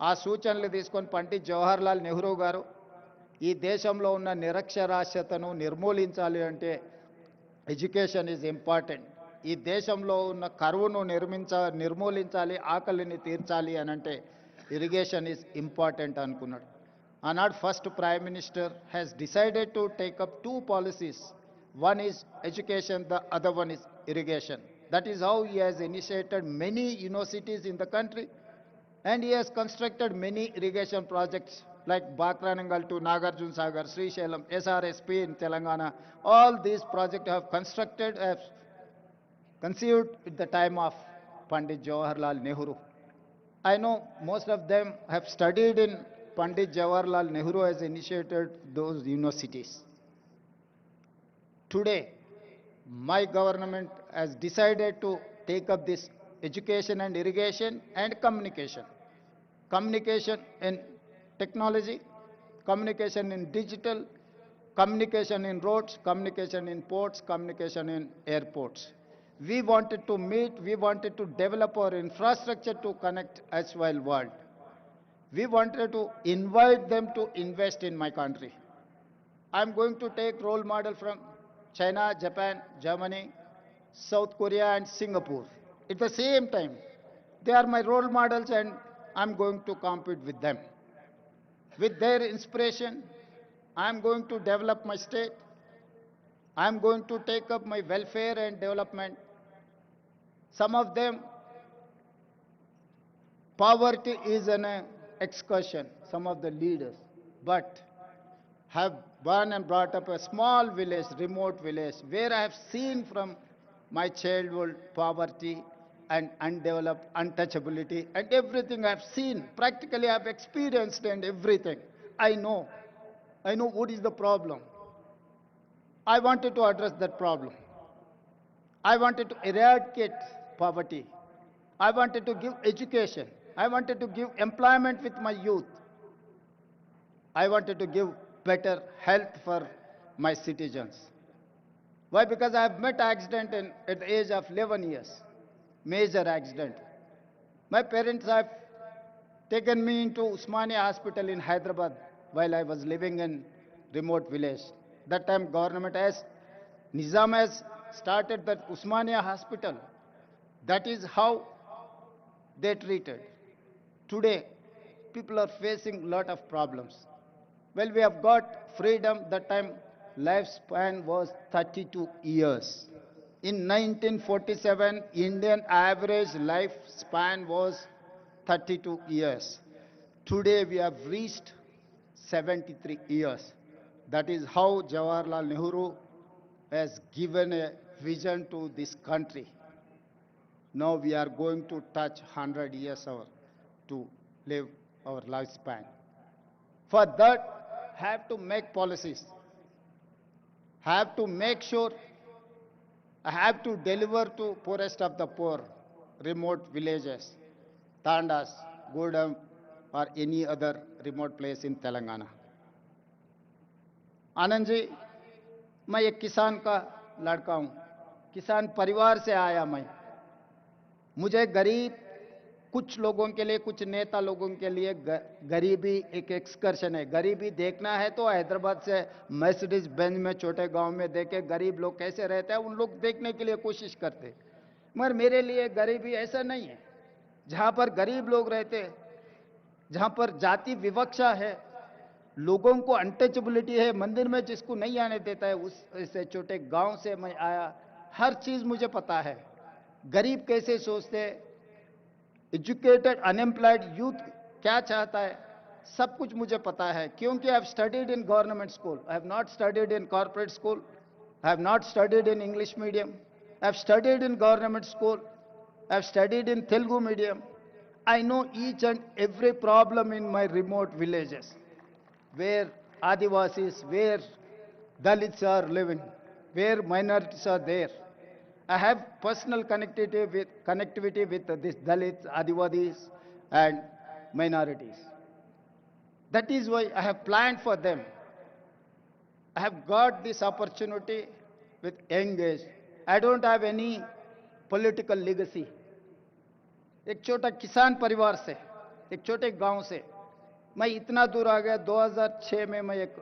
ఆ సూచనలు తీసుకొని పండిట్ జవహర్లాల్ నెహ్రూ గారు ఈ దేశంలో ఉన్న నిరక్షరాస్యతను నిర్మూలించాలి అంటే ఎడ్యుకేషన్ ఈజ్ ఇంపార్టెంట్, ఈ దేశంలో ఉన్న కరువును నిర్మూలించాలి, ఆకలిని తీర్చాలి అని అంటే ఇరిగేషన్ ఈజ్ ఇంపార్టెంట్ అనుకున్నాడు. ఆనాడు first prime minister has decided to take up 2 policies. One is education, the other one is irrigation. That is how he has initiated many universities in the country, and he has constructed many irrigation projects like Bakranangal to Nagarjuna Sagar, Srisailam, SRSP in Telangana. All these projects have conceived at the time of Pandit Jawaharlal Nehru. I know most of them have studied in Pandit Jawaharlal Nehru has initiated those universities. Today, my government has decided to take up this education and irrigation and communication. Communication in technology, communication in digital, communication in roads, communication in ports, communication in airports. We wanted to meet, we wanted to develop our infrastructure to connect as well world. We wanted to invite them to invest in my country. I'm going to take role model from China, Japan, Germany, South Korea and Singapore. At the same time, they are my role models and I'm going to compete with them. With their inspiration, I'm going to develop my state. I'm going to take up my welfare and development. Some of them, poverty is an excursion, some of the leaders, but have born and brought up a small village, remote village, where I have seen from my childhood poverty and undeveloped untouchability and everything I've seen. Practically I've experienced and everything. I know. I know what is the problem. I wanted to address that problem. I wanted to eradicate poverty. I wanted to give education. I wanted to give employment with my youth. I wanted to give better health for my citizens. Why? Because I have met accident at the age of 11 years, major accident. My parents have taken me into Usmania Hospital in Hyderabad while I was living in remote village. That time government has, Nizam has started that Usmania Hospital. That is how they treated. Today, people are facing a lot of problems. Well, we have got freedom. That time, lifespan was 32 years. In 1947, Indian average lifespan was 32 years. Today, we have reached 73 years. That is how Jawaharlal Nehru has given a vision to this country. Now we are going to touch 100 years to live our lifespan. For that, have to make policies, have to make sure, have to deliver to poorest of the poor, remote villages, Tandas, Gudam, or any other remote place in Telangana. Anand ji, मैं एक किसान का लड़का हूं, किसान परिवार से आया मैं। मुझे गरीब, कुछ लोगों के लिए, कुछ नेता लोगों के लिए गरीबी एक एक्सकर्शन है। गरीबी देखना है तो हैदराबाद से मर्सिडीज बेंज में छोटे गांव में देखे गरीब लोग कैसे रहते हैं, उन लोग देखने के लिए कोशिश करते। मगर मेरे लिए गरीबी ऐसा नहीं है। जहां पर गरीब लोग रहते, जहां पर जाति विवक्षा है, लोगों को अनटचेबिलिटी है, मंदिर में जिसको नहीं आने देता है, उस ऐसे छोटे गांव से मैं आया। हर चीज मुझे पता है, गरीब कैसे सोचते, एजुकेटेड अनएम्प्लॉयड यूथ क्या चाहता है, सब कुछ मुझे पता है। क्योंकि I have studied in government school, I have not studied in corporate school, I have not studied in English medium, I have studied in government school, I have studied in Telugu medium. I know each and every problem in my remote villages, where Adivasis, where Dalits are living, where minorities are there. I have personal connectivity with these Dalits, Adivasis, and minorities. That is why I have planned for them. I have got this opportunity with young age. I don't have any political legacy. एक छोटा किसान परिवार से, एक छोटे गांव से मैं इतना दूर आ गया। 2006 में मैं एक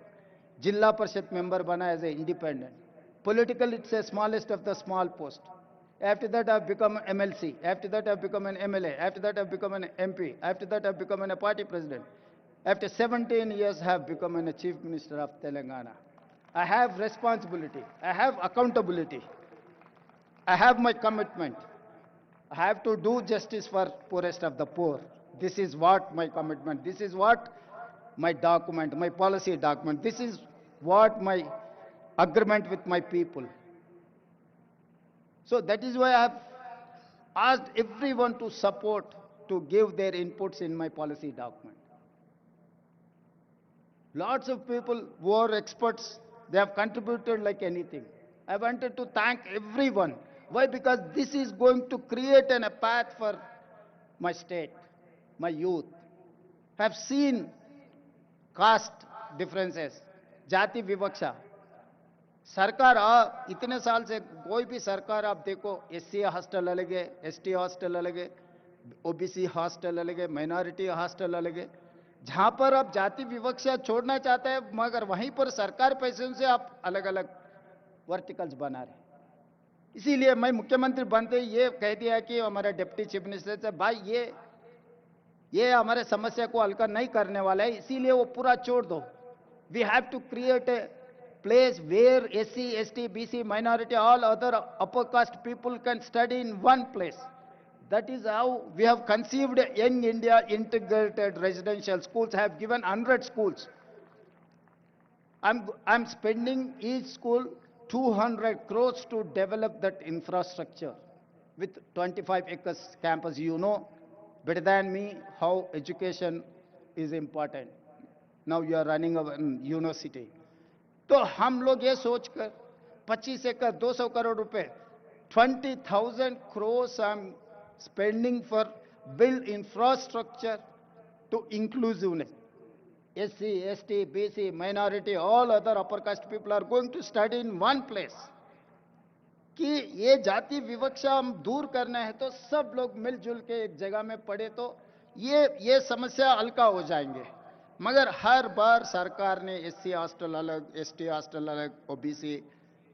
जिला परिषद मेंबर बना as a independent. Politically, it's the smallest of the small post. After that, I've become an MLC. After that, I've become an MLA. After that, I've become an MP. After that, I've become a party president. After 17 years, I have become a chief minister of Telangana. I have responsibility. I have accountability. I have my commitment. I have to do justice for poorest of the poor. This is what my commitment, this is what my document, my policy document, this is what my agreement with my people. So that is why I have asked everyone to support, to give their inputs in my policy document. Lots of people who are experts, they have contributed like anything. I wanted to thank everyone. Why? Because this is going to create a path for my state, my youth. I have seen caste differences, जाति विवक्षा। सरकार इतने साल से कोई भी सरकार आप देखो, SC हॉस्टल अलग है, ST हॉस्टल अलग है, OBC हॉस्टल अलग है, माइनॉरिटी हॉस्टल अलग है। जहां पर आप जाति विवक्षा छोड़ना चाहते हैं, मगर वहीं पर सरकार पैसे से आप अलग अलग वर्टिकल्स बना रहे। इसीलिए मैं मुख्यमंत्री बनते ये कह दिया कि हमारा डिप्टी चीफ मिनिस्टर से, भाई ये ये हमारे समस्या को हल्का नहीं करने वाला है, इसीलिए वो पूरा छोड़ दो. We have to create a place where SC, ST, BC, minority, all other upper caste people can study in one place. That is how we have conceived Young India integrated residential schools. I have given 100 schools. I'm spending each school 200 crores to develop that infrastructure with 25 acres campus. You know better than me how education is important. Now you are running a university. तो हम लोग ये सोचकर 25 एकड़ 200 करोड़ रुपए 20,000 crores I'm spending for build infrastructure to inclusiveness. SC, ST, BC, minority, all other upper caste people are going to study in one place. कि ये जाति विवक्षा हम दूर करना है तो सब लोग मिलजुल के एक जगह में पढ़े तो ये समस्या हल्का हो जाएंगे. मगर हर बार सरकार ने SC हॉस्टल अलग, ST हॉस्टल अलग, OBC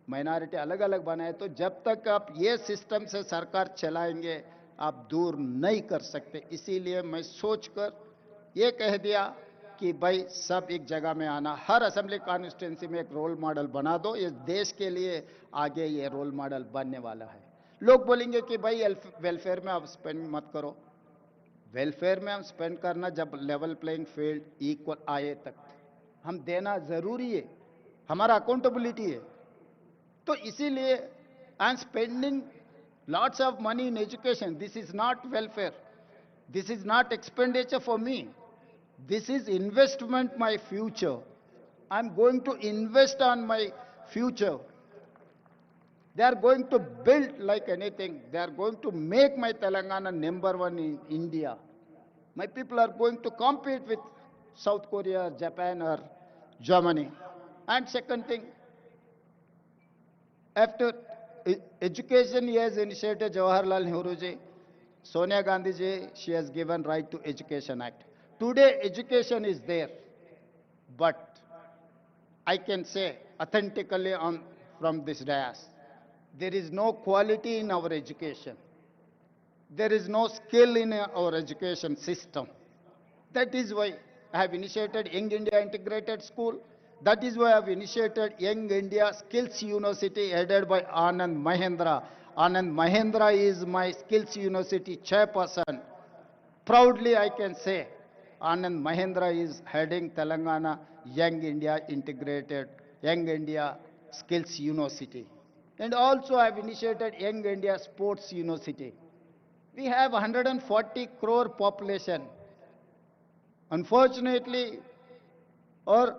माइनॉरिटी अलग अलग बनाए. तो जब तक आप ये सिस्टम से सरकार चलाएंगे आप दूर नहीं कर सकते. इसीलिए मैं सोचकर ये कह दिया कि भाई सब एक जगह में आना, हर असेंबली कॉन्स्टिट्यूंसी में एक रोल मॉडल बना दो. ये देश के लिए आगे ये रोल मॉडल बनने वाला है. लोग बोलेंगे कि भाई वेलफेयर में आप स्पेंड मत करो. वेलफेयर में हम स्पेंड करना जब लेवल प्लेइंग फील्ड इक्वल आए तक हम देना जरूरी है, हमारा अकाउंटेबिलिटी है. तो इसीलिए I am spending lots of money in education. This is not welfare, this is not expenditure for me. This is investment my future. I'm going to invest on my future. They are going to build like anything. They are going to make my Telangana #1 in India. My people are going to compete with South Korea, Japan or Germany. And second thing, after education he has initiated Jawaharlal Nehru ji, Sonia Gandhi ji, she has given Right to Education Act. Today education is there, but I can say authentically from this dais, there is no quality in our education. There is no skill in our education system. That is why I have initiated Young India Integrated School. That is why I have initiated Young India Skills University headed by Anand Mahendra. Anand Mahendra is my Skills University chairperson. Proudly I can say Anand Mahendra is heading Telangana Young India Integrated, Young India Skills University. And also I have initiated Young India Sports University. We have 140 crore population. Unfortunately, or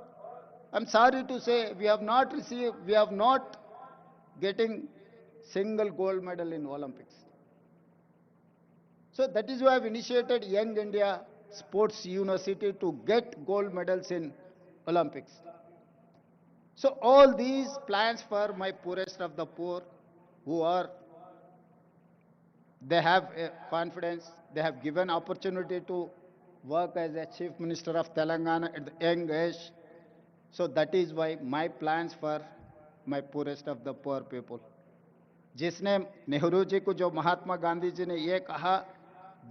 I'm sorry to say, we have not getting single gold medal in Olympics. So that is why I've initiated Young India Sports University to get gold medals in Olympics. So all these plans for my poorest of the poor who are, they have confidence, they have given opportunity to work as a Chief Minister of Telangana at the young age. So that is why my plans for my poorest of the poor people. जिसने नेहरू जी को, जो महात्मा गांधी जी ने ये कहा,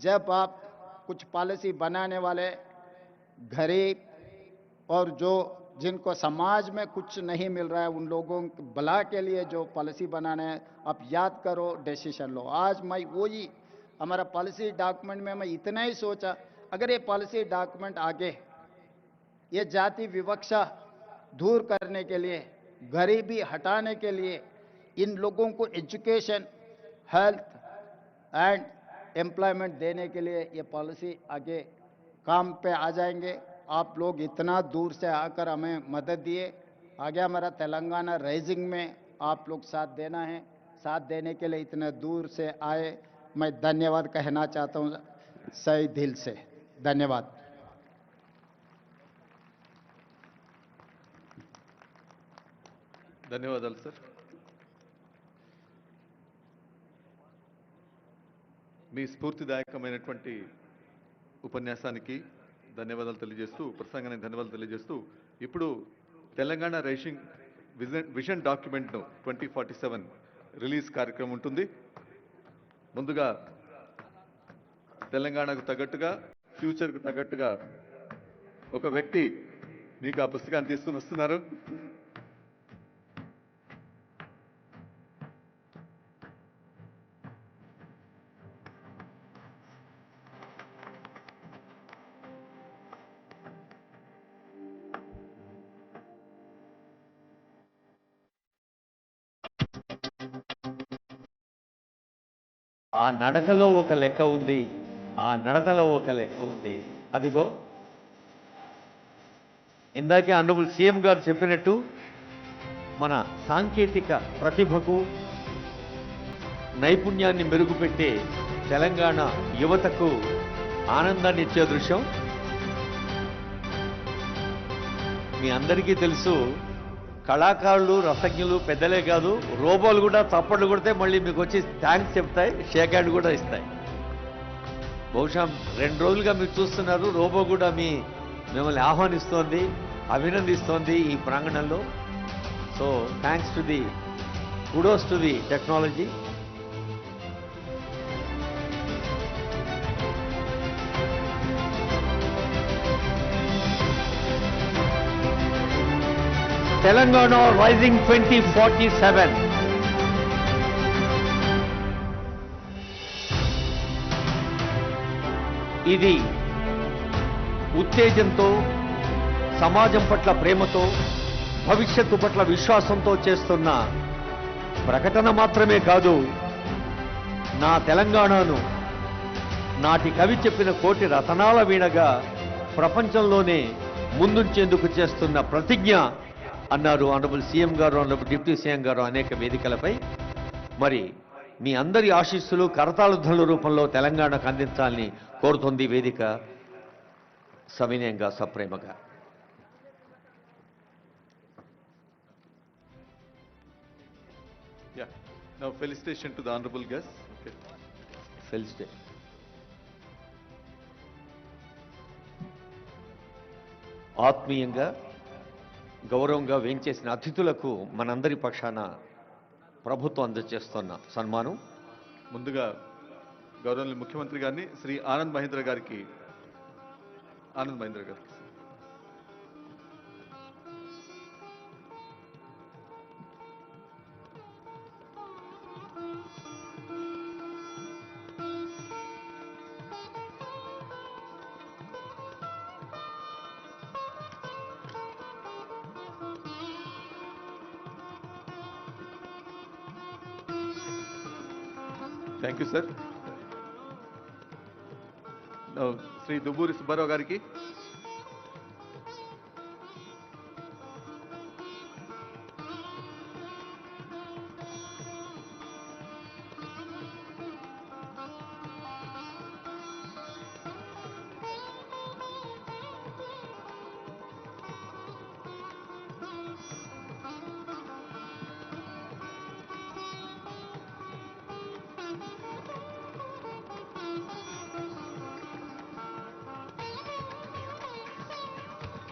जब आप कुछ policy बनाने वाले गरीब और जो जिनको समाज में कुछ नहीं मिल रहा है उन लोगों के भला के लिए जो पॉलिसी बनाना है, आप याद करो, डिसीजन लो. आज मैं वही हमारा पॉलिसी डॉक्यूमेंट में मैं इतना ही सोचा, अगर ये पॉलिसी डॉक्यूमेंट आगे ये जाति विवक्षा दूर करने के लिए, गरीबी हटाने के लिए, इन लोगों को एजुकेशन, हेल्थ एंड एम्प्लॉयमेंट देने के लिए ये पॉलिसी आगे काम पे आ जाएंगे. आप लोग इतना दूर से आकर हमें मदद दिए, आगे हमारा तेलंगाना राइजिंग में आप लोग साथ देना है. साथ देने के लिए इतने दूर से आए, मैं धन्यवाद कहना चाहता हूँ सही दिल से. धन्यवाद. ధన్యవాదాలు సార్. మీ స్ఫూర్తిదాయకమైనటువంటి ఉపన్యాసానికి ధన్యవాదాలు తెలియజేస్తూ, ప్రసంగానికి ధన్యవాదాలు తెలియజేస్తూ, ఇప్పుడు తెలంగాణ రైజింగ్ విజన్ డాక్యుమెంట్ను 2047 రిలీజ్ కార్యక్రమం ఉంటుంది. ముందుగా తెలంగాణకు తగ్గట్టుగా ఫ్యూచర్కు తగ్గట్టుగా ఒక వ్యక్తి మీకు ఆ పుస్తకాన్ని తీసుకుని వస్తున్నారు. ఆ నడకలో ఒక లెక్క ఉంది, ఆ నడకలో ఒక లెక్క ఉంది. అదిగో ఇందాకే ఆనరబుల్ సీఎం గారు చెప్పినట్టు మన సాంకేతిక ప్రతిభకు నైపుణ్యాన్ని మెరుగుపెట్టే తెలంగాణ యువతకు ఆనందాన్ని ఇచ్చే దృశ్యం. మీ అందరికీ తెలుసు, కళాకారులు రసజ్ఞులు పెద్దలే కాదు, రోబోలు కూడా చప్పట్లు కొడితే మళ్ళీ మీకు వచ్చి థ్యాంక్స్ చెప్తాయి, షేక్ హ్యాండ్ కూడా ఇస్తాయి. బహుశా 2 రోజులుగా మీరు చూస్తున్నారు, రోబో కూడా మిమ్మల్ని ఆహ్వానిస్తోంది, అభినందిస్తోంది ఈ ప్రాంగణంలో. So thanks to the kudos to the technology. Telangana Rising 2047. ఇది ఉత్తేజంతో, సమాజం పట్ల ప్రేమతో, భవిష్యత్తు పట్ల విశ్వాసంతో చేస్తున్న ప్రకటన మాత్రమే కాదు, నా తెలంగాణను నాటి కవి చెప్పిన కోటి రతనాల వీణగా ప్రపంచంలోనే ముందుంచేందుకు చేస్తున్న ప్రతిజ్ఞ అన్నారు ఆనరబుల్ సీఎం గారు, ఆనరబుల్ డిప్యూటీ సీఎం గారు అనేక వేదికలపై. మరి మీ అందరి ఆశీస్సులు కరతాళ రూపంలో తెలంగాణకు అందించాలని కోరుతుంది వేదిక సవినయంగా, సప్రేమగా. Yeah. Now felicitation to the honorable guest. Okay. Felicitation. ఆత్మీయంగా గౌరవంగా వేంచేసిన అతిథులకు మనందరి పక్షాన ప్రభుత్వం అందజేస్తున్న సన్మానం. ముందుగా గౌరవనీయ ముఖ్యమంత్రి గారిని శ్రీ ఆనంద్ మహేంద్ర గారికి thank you sir. Shri Dubbury Subbarao గారికి,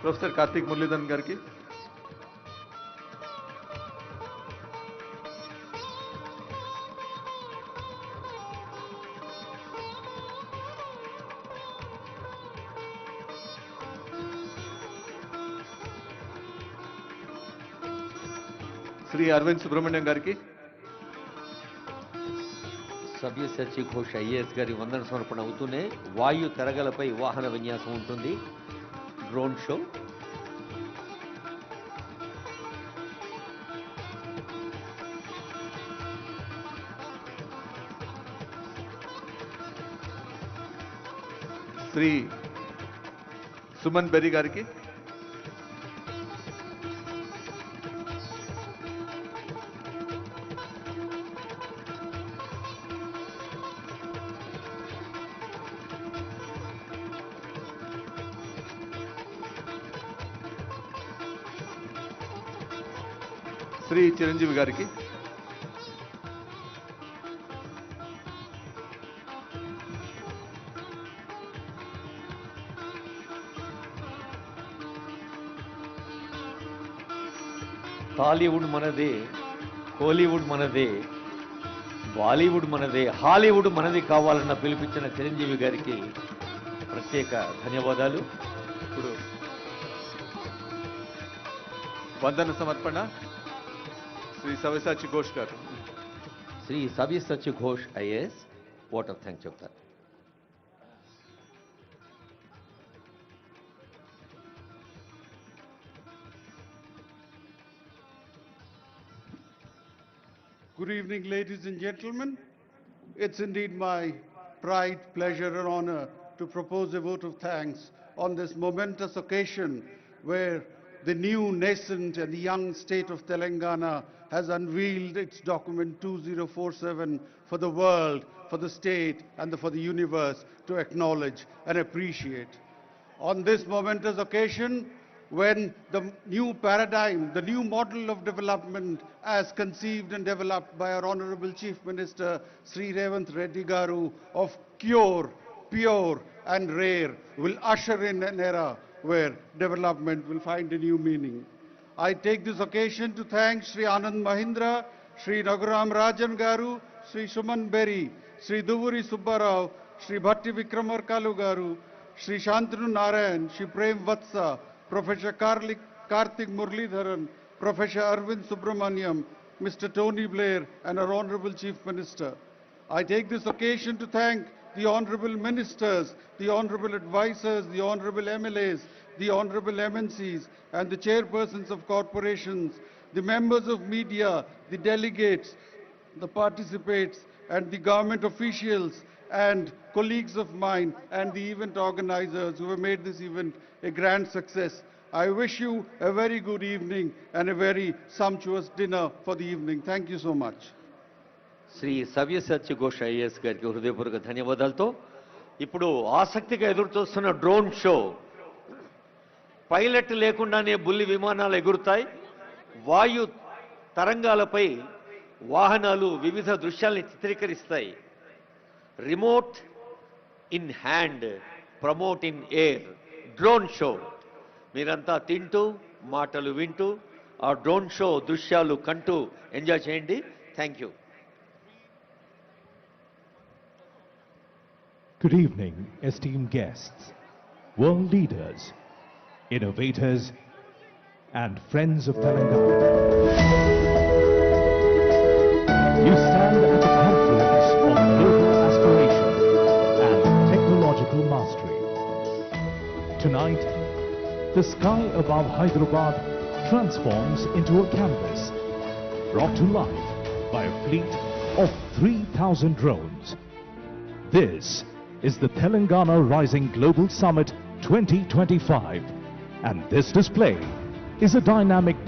ప్రొఫెసర్ కార్తీక్ మురళీధరన్ గారికి, శ్రీ అరవింద్ సుబ్రహ్మణ్యం గారికి, సవ్యసాచి ఘోష్ ఐఏఎస్ గారి వందన సమర్పణ అవుతూనే వాయు తెరగలపై వాహన విన్యాసం ఉంటుంది, డ్రోన్ షో. శ్రీ సుమన్ బెర్రీ గారికి, శ్రీ చిరంజీవి గారికి, టాలీవుడ్ మనదే, కోలీవుడ్ మనదే, బాలీవుడ్ మనదే, హాలీవుడ్ మనది కావాలన్న పిలిపించిన చిరంజీవి గారికి ప్రత్యేక ధన్యవాదాలు. ఇప్పుడు వందన సమర్పణ శ్రీ సవ్యసాచి ఘోష్ గారు. Shri Savyasachi Ghosh IAS vote of thanks చెప్తారు. Good evening, ladies and gentlemen. It's indeed my pride, pleasure, and honor to propose a vote of thanks on this momentous occasion where the new nascent and young state of Telangana has unveiled its document 2047 for the world, for the state, and for the universe to acknowledge and appreciate. On this momentous occasion, when the new paradigm, the new model of development as conceived and developed by our Honorable Chief Minister Sri Revanth Reddy Garu of cure, pure and rare will usher in an era where development will find a new meaning. I take this occasion to thank Sri Anand Mahindra, Sri Nagaram Rajan Garu, Sri Suman Berry, Sri Duvuri Subbarao, Sri Bhatti Vikramarkalu Garu, Sri Shantanu Narayan, Sri Prem Vatsa, Professor Karthik Muralidharan, Professor Arvind Subramaniam, Mr. Tony Blair, and our Honorable Chief Minister. I take this occasion to thank the Honorable Ministers, the Honorable Advisors, the Honorable MLAs, the Honorable MNCs, and the chairpersons of corporations, the members of media, the delegates, the participants, and the government officials, and colleagues of mine, and the event organizers who have made this event a grand success. I wish you a very good evening and a very sumptuous dinner for the evening. Thank you so much. Shri Savyasachi Ghosh IAS గారికి హృదయపూర్వక ధన్యవాదాలతో ఇప్పుడు ఆసక్తిగా ఎదురుచూస్తున్న drone show. Pilot లేకుండానే బుల్లి విమానాలు ఎగురుతాయి. వాయు తరంగాలపై వాహనాలు వివిధ దృశ్యాల్ని చిత్రీకరిస్తాయి. Remote in hand, promote in air, drone show. మీరంతా తింటూ మాటలు వింటూ ఆ డ్రోన్ షో దృశ్యాలు కంటూ ఎంజాయ్ చేయండి. Thank you. Good evening, esteemed guests, world leaders, innovators, and friends of Telangana. You stand at the confluence of global aspiration and technological mastery. Tonight, the sky above Hyderabad transforms into a canvas, brought to life by a fleet of 3,000 drones. This is the Telangana Rising Global Summit 2025, and this display is a dynamic